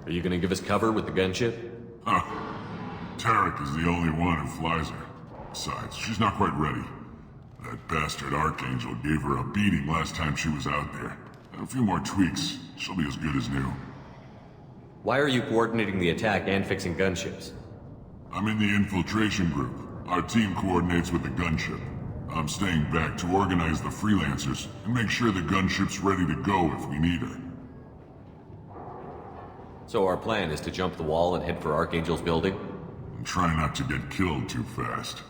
Are you gonna give us cover with the gunship? Huh. Tarek is the only one who flies her. Besides, she's not quite ready. That bastard Archangel gave her a beating last time she was out there. A few more tweaks, she'll be as good as new. Why are you coordinating the attack and fixing gunships? I'm in the infiltration group. Our team coordinates with the gunship. I'm staying back to organize the freelancers and make sure the gunship's ready to go if we need her. So our plan is to jump the wall and head for Archangel's building? And try not to get killed too fast.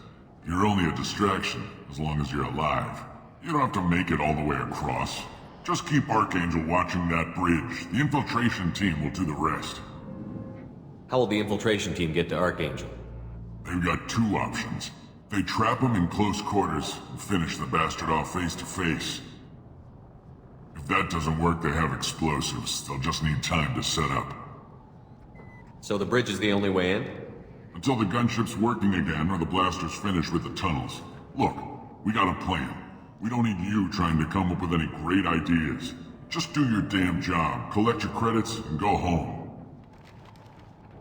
You're only a distraction, as long as you're alive. You don't have to make it all the way across. Just keep Archangel watching that bridge. The infiltration team will do the rest. How will the infiltration team get to Archangel? They've got two options. They trap him in close quarters and finish the bastard off face to face. If that doesn't work, they have explosives. They'll just need time to set up. So the bridge is the only way in? Until the gunship's working again or the blasters finish with the tunnels. Look, we got a plan. We don't need you trying to come up with any great ideas. Just do your damn job, collect your credits, and go home.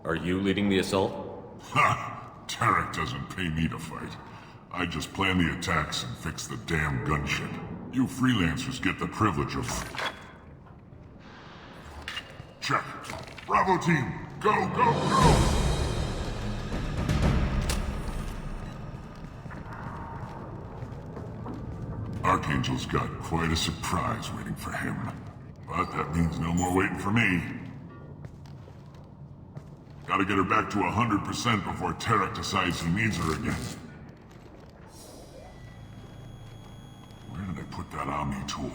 Are you leading the assault? Ha! Tarek doesn't pay me to fight. I just plan the attacks and fix the damn gunship. You freelancers get the privilege of mine. Check. Bravo team, go, go, go! Archangel's got quite a surprise waiting for him. But that means no more waiting for me. Gotta get her back to 100% before Tarek decides he needs her again. Where did I put that Omni tool?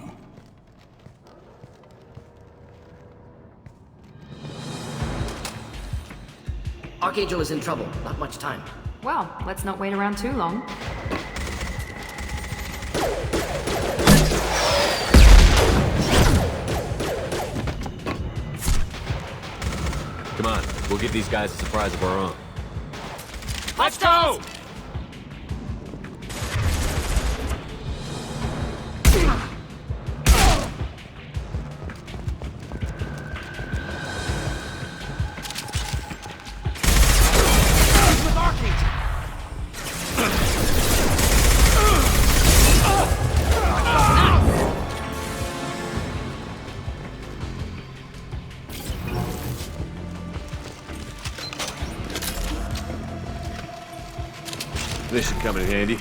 Archangel is in trouble. Not much time. Well, let's not wait around too long. Come on, we'll give these guys a surprise of our own. Let's go! This should come in handy.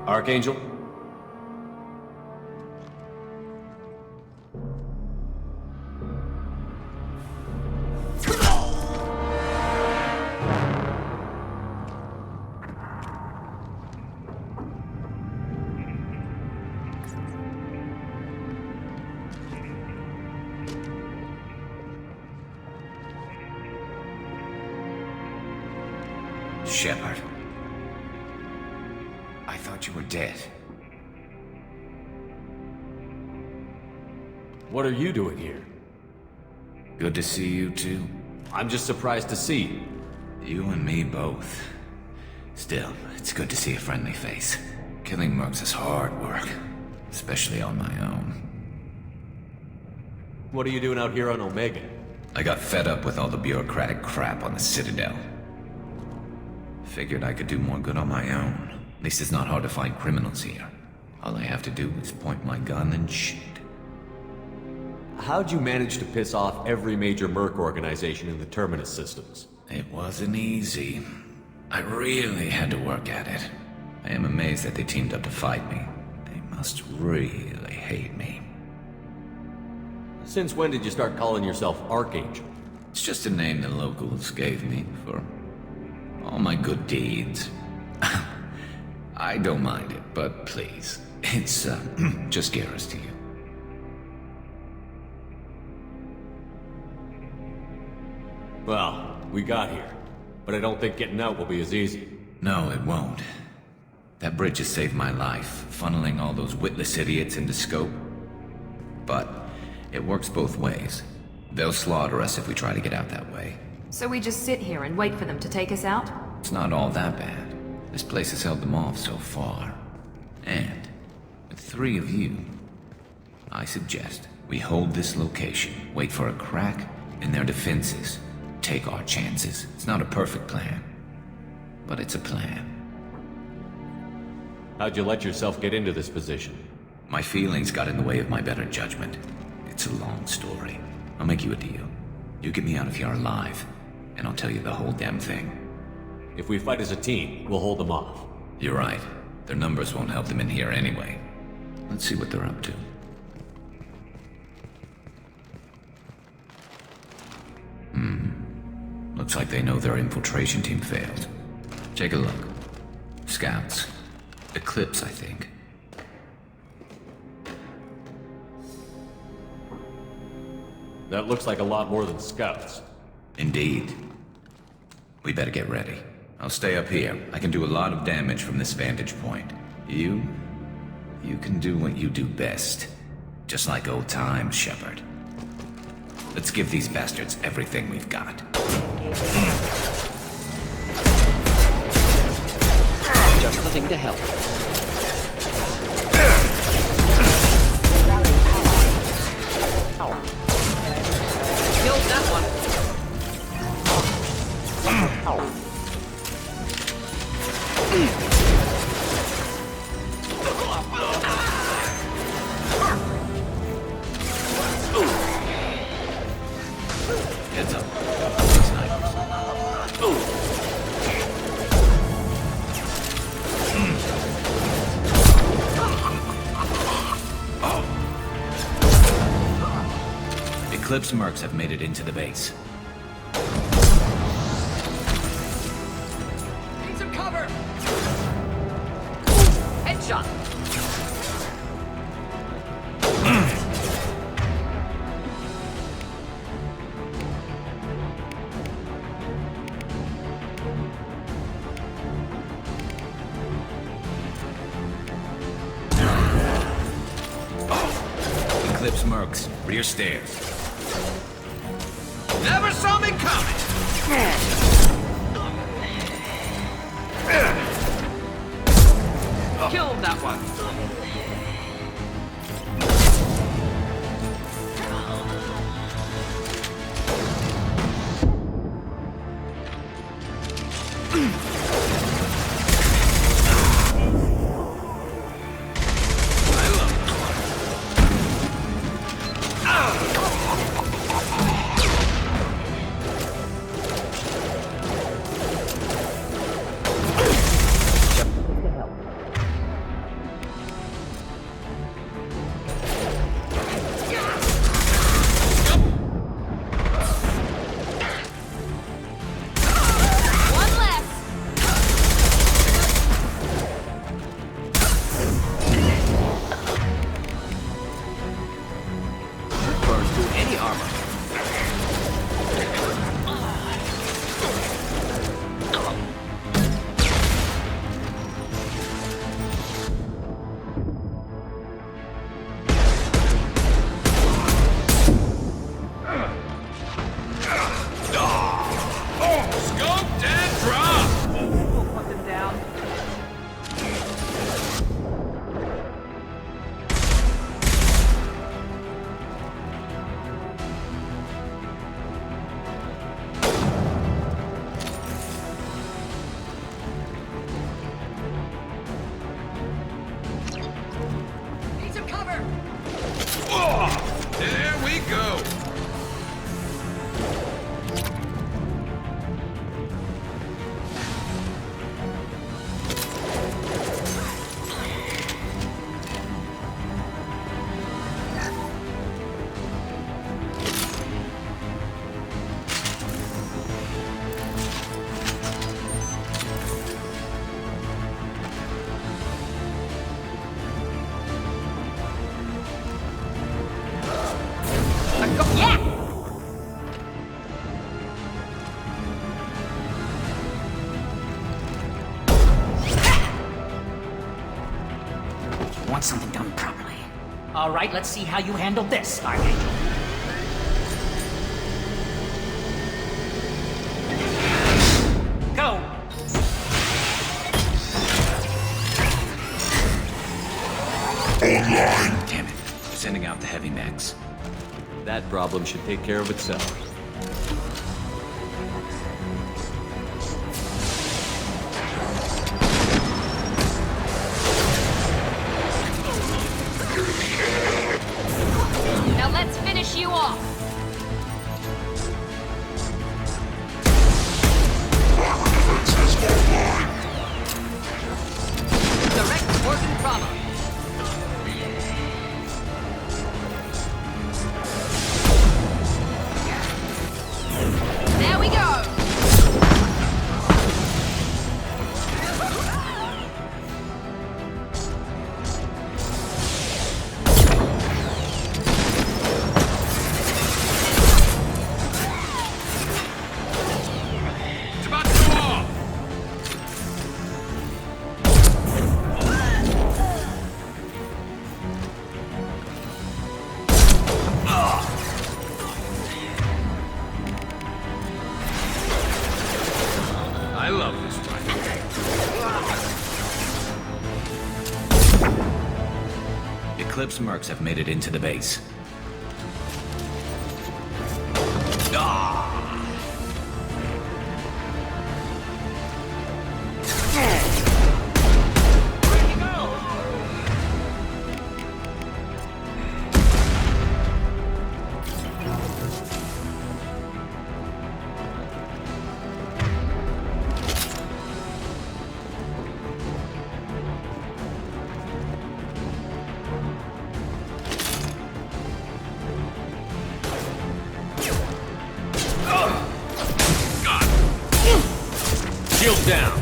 Archangel? Shepard. I thought you were dead. What are you doing here? Good to see you too. I'm just surprised to see you. You and me both. Still, it's good to see a friendly face. Killing mercs is hard work, especially on my own. What are you doing out here on Omega? I got fed up with all the bureaucratic crap on the Citadel. Figured I could do more good on my own. At least it's not hard to find criminals here. All I have to do is point my gun and shoot. How'd you manage to piss off every major merc organization in the Terminus systems? It wasn't easy. I really had to work at it. I am amazed that they teamed up to fight me. They must really hate me. Since when did you start calling yourself Archangel? It's just a name the locals gave me for all my good deeds. I don't mind it, but please, it's just Garrus to you. Well, we got here, but I don't think getting out will be as easy. No, it won't. That bridge has saved my life, funneling all those witless idiots into scope. But it works both ways. They'll slaughter us if we try to get out that way. So we just sit here and wait for them to take us out? It's not all that bad. This place has held them off so far. And with 3 of you, I suggest we hold this location, wait for a crack in their defenses, take our chances. It's not a perfect plan, but it's a plan. How'd you let yourself get into this position? My feelings got in the way of my better judgment. It's a long story. I'll make you a deal. You get me out of here alive, and I'll tell you the whole damn thing. If we fight as a team, we'll hold them off. You're right. Their numbers won't help them in here anyway. Let's see what they're up to. Looks like they know their infiltration team failed. Take a look. Scouts. Eclipse, I think. That looks like a lot more than scouts. Indeed. We better get ready. I'll stay up here. I can do a lot of damage from this vantage point. You can do what you do best. Just like old times, Shepard. Let's give these bastards everything we've got. Just the thing to help. Killed that one. Heads up. Snipers. Eclipse mercs have made it into the base. Need some cover. Headshot. Eclipse mercs, rear stairs. Never saw me coming. Killed that one. Want something done properly. All right, let's see how you handle this, Archangel. Go! online. Damn it. We're sending out the heavy mechs. That problem should take care of itself. Now let's finish you off. Direct organ trauma. There we go. It's about to go off. I love this rifle. Eclipse mercs have made it into the base. Shield down.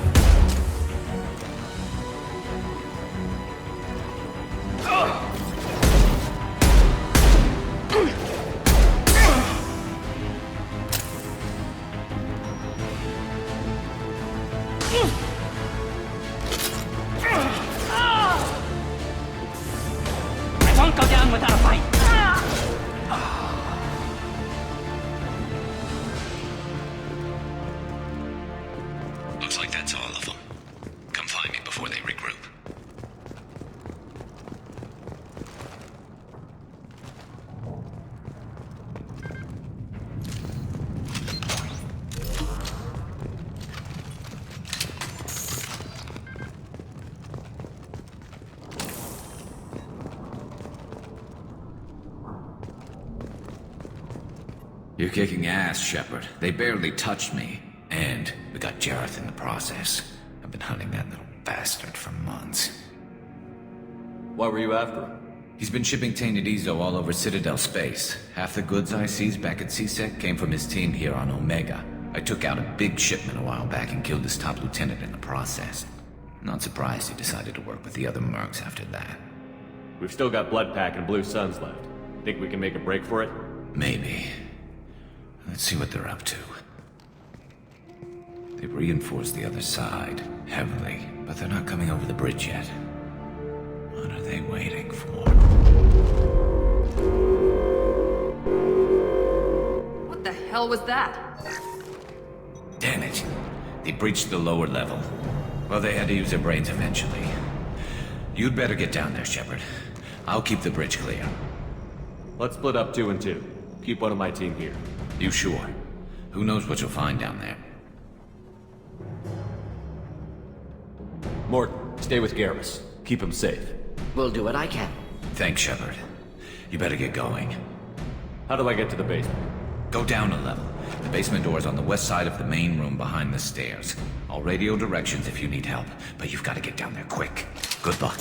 I won't go down without a fight. Looks like that's all of them. Come find me before they regroup. You're kicking ass, Shepard. They barely touched me. And we got Jareth in the process. I've been hunting that little bastard for months. Why were you after him? He's been shipping tainted Ezo all over Citadel space. Half the goods I seized back at CSEC came from his team here on Omega. I took out a big shipment a while back and killed his top lieutenant in the process. Not surprised he decided to work with the other mercs after that. We've still got Bloodpack and Blue Suns left. Think we can make a break for it? Maybe. Let's see what they're up to. They've reinforced the other side, heavily, but they're not coming over the bridge yet. What are they waiting for? What the hell was that? Damn it. They breached the lower level. Well, they had to use their brains eventually. You'd better get down there, Shepard. I'll keep the bridge clear. Let's split up 2 and 2. Keep one of my team here. You sure? Who knows what you'll find down there? Mort, stay with Garrus. Keep him safe. We'll do what I can. Thanks, Shepard. You better get going. How do I get to the basement? Go down a level. The basement door is on the west side of the main room behind the stairs. I'll radio directions if you need help, but you've got to get down there quick. Good luck.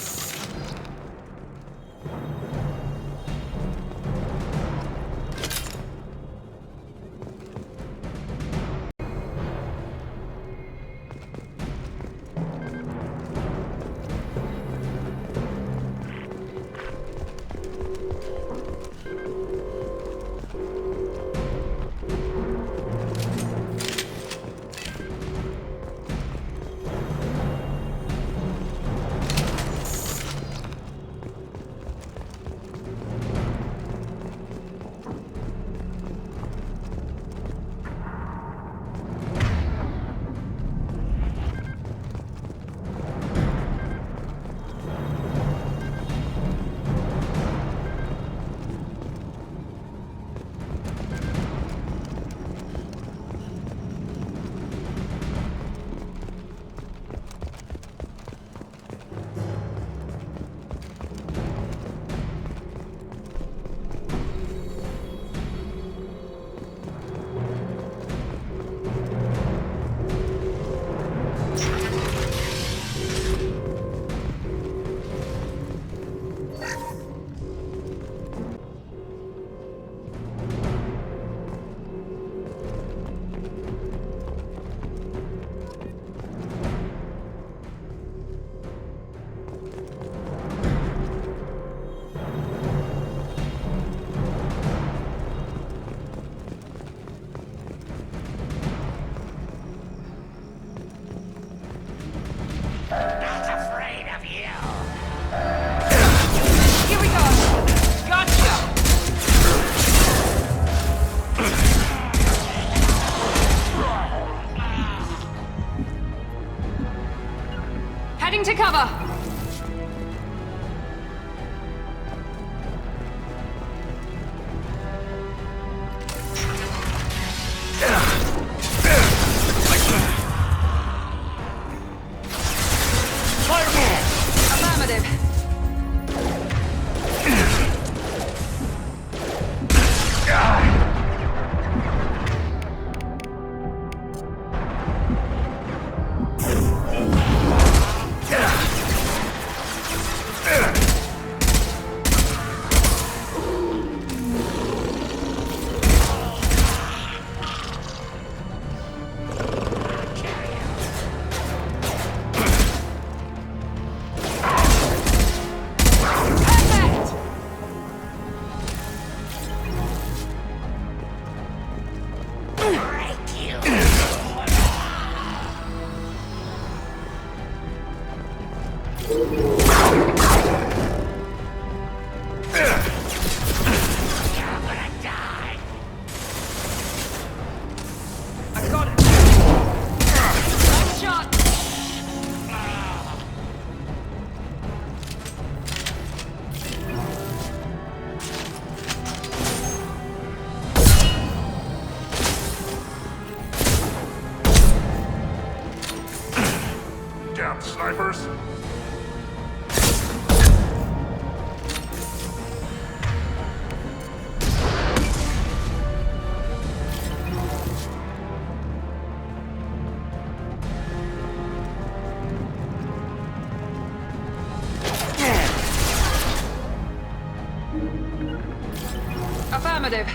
Affirmative.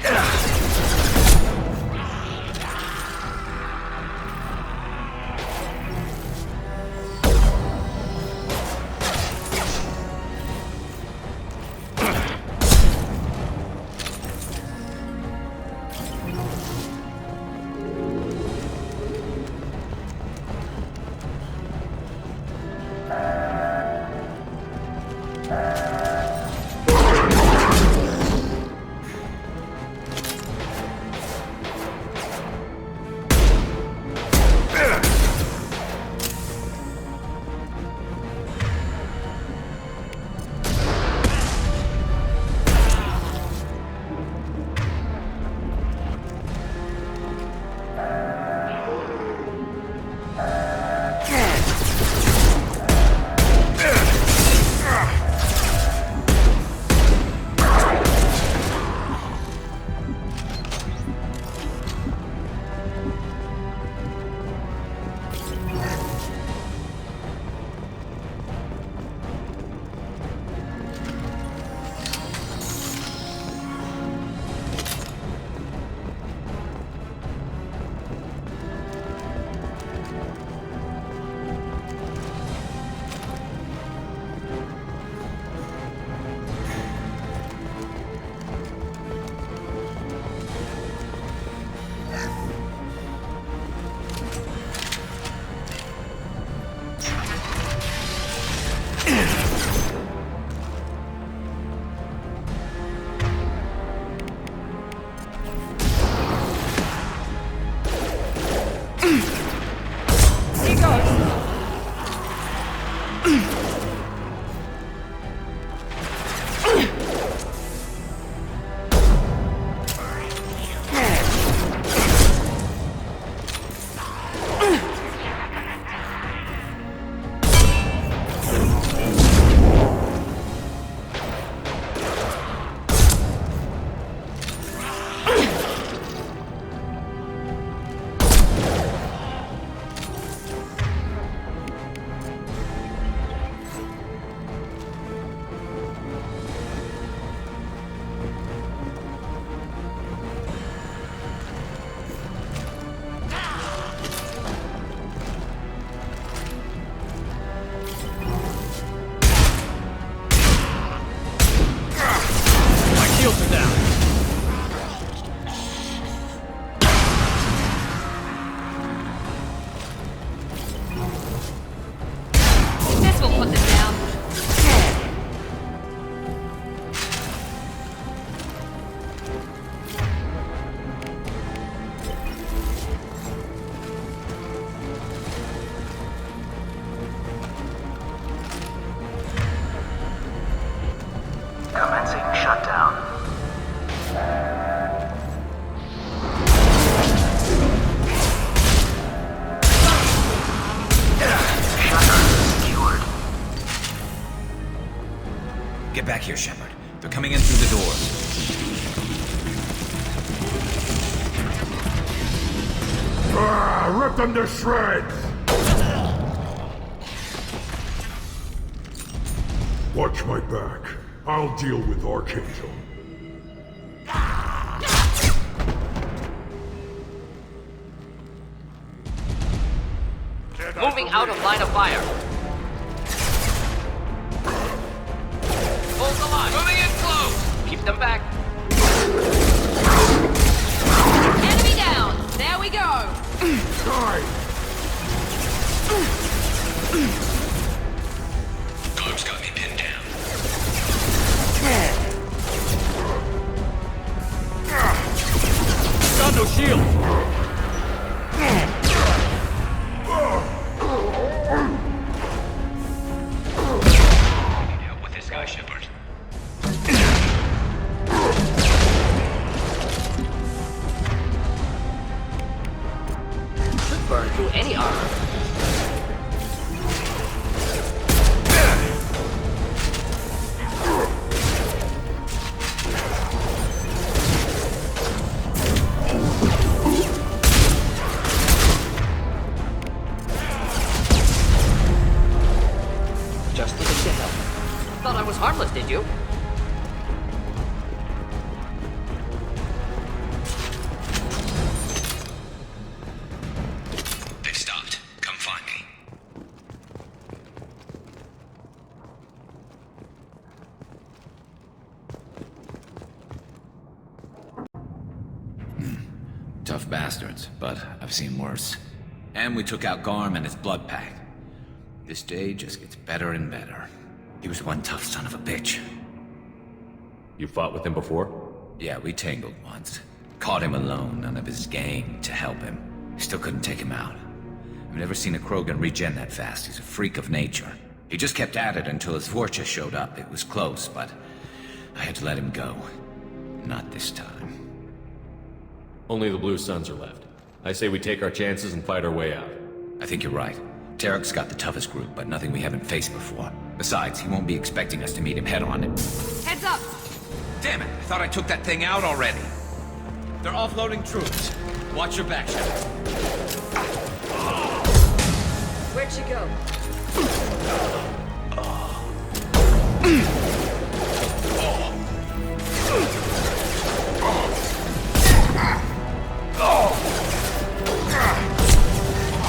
Get back here, Shepard. They're coming in through the doors. Rip them to shreds! Watch my back. I'll deal with Archangel. Moving out of line of fire. Hold the line. Moving in close. Keep them back. Enemy down. There we go. Die! Cloak's got me pinned down. Got no shield. Help with this guy, Shepard. Should burn through any armor. Just looking to help. Thought I was harmless, did you? tough bastards, but I've seen worse. And we took out Garm and his blood pact. This day just gets better and better. He was one tough son of a bitch. You fought with him before? Yeah, we tangled once. Caught him alone, none of his gang to help him. Still couldn't take him out. I've never seen a Krogan regen that fast. He's a freak of nature. He just kept at it until his Vorcha showed up. It was close, but I had to let him go. Not this time. Only the Blue Suns are left. I say we take our chances and fight our way out. I think you're right. Tarek's got the toughest group, but nothing we haven't faced before. Besides, he won't be expecting us to meet him head-on. Heads up! Damn it! I thought I took that thing out already. They're offloading troops. Watch your back, Shepard. Where'd she go?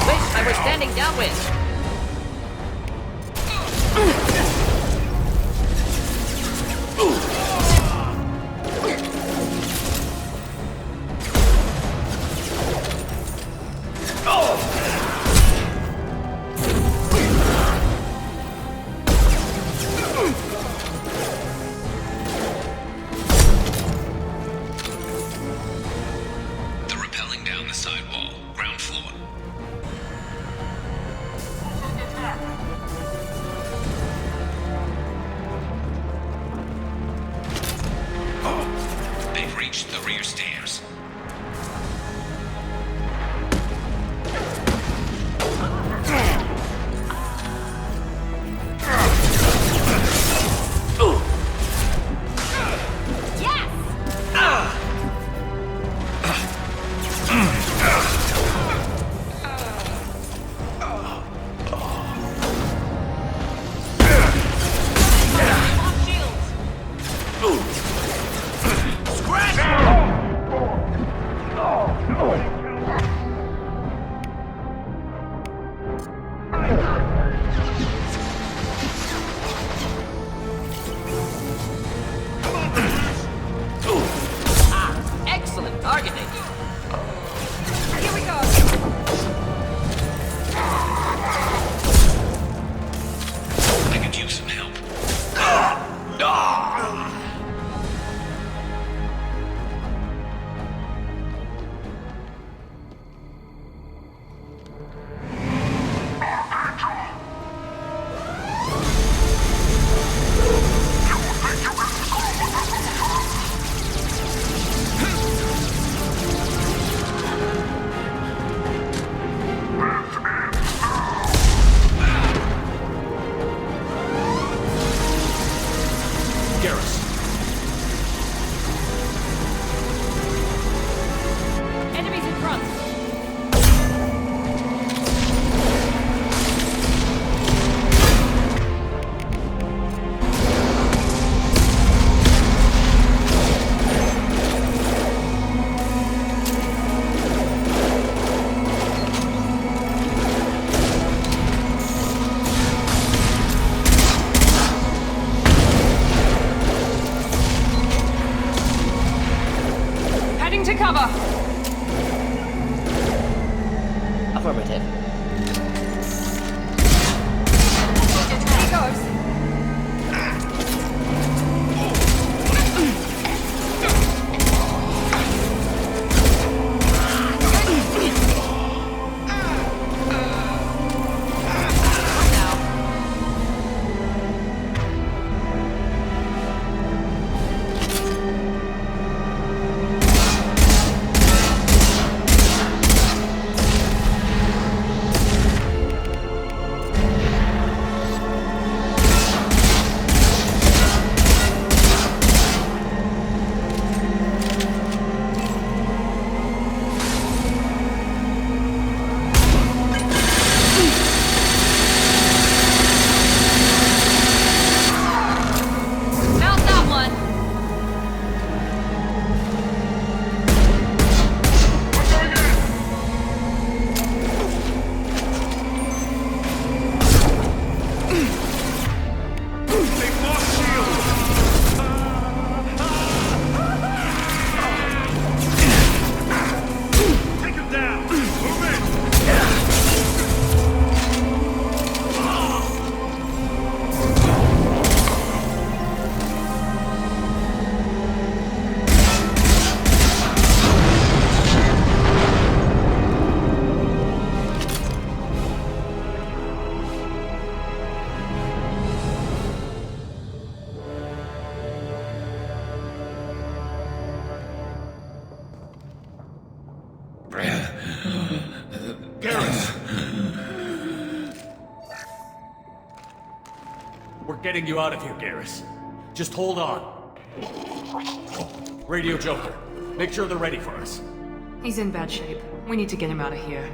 Wait, I was standing downwind. They're rappelling down the side wall, ground floor. They've reached the rear stairs. Excellent targeting. Here we go. I could use some help. Garrus. Enemies in front. getting you out of here, Garrus. Just hold on. Radio Joker, make sure they're ready for us. He's in bad shape. We need to get him out of here.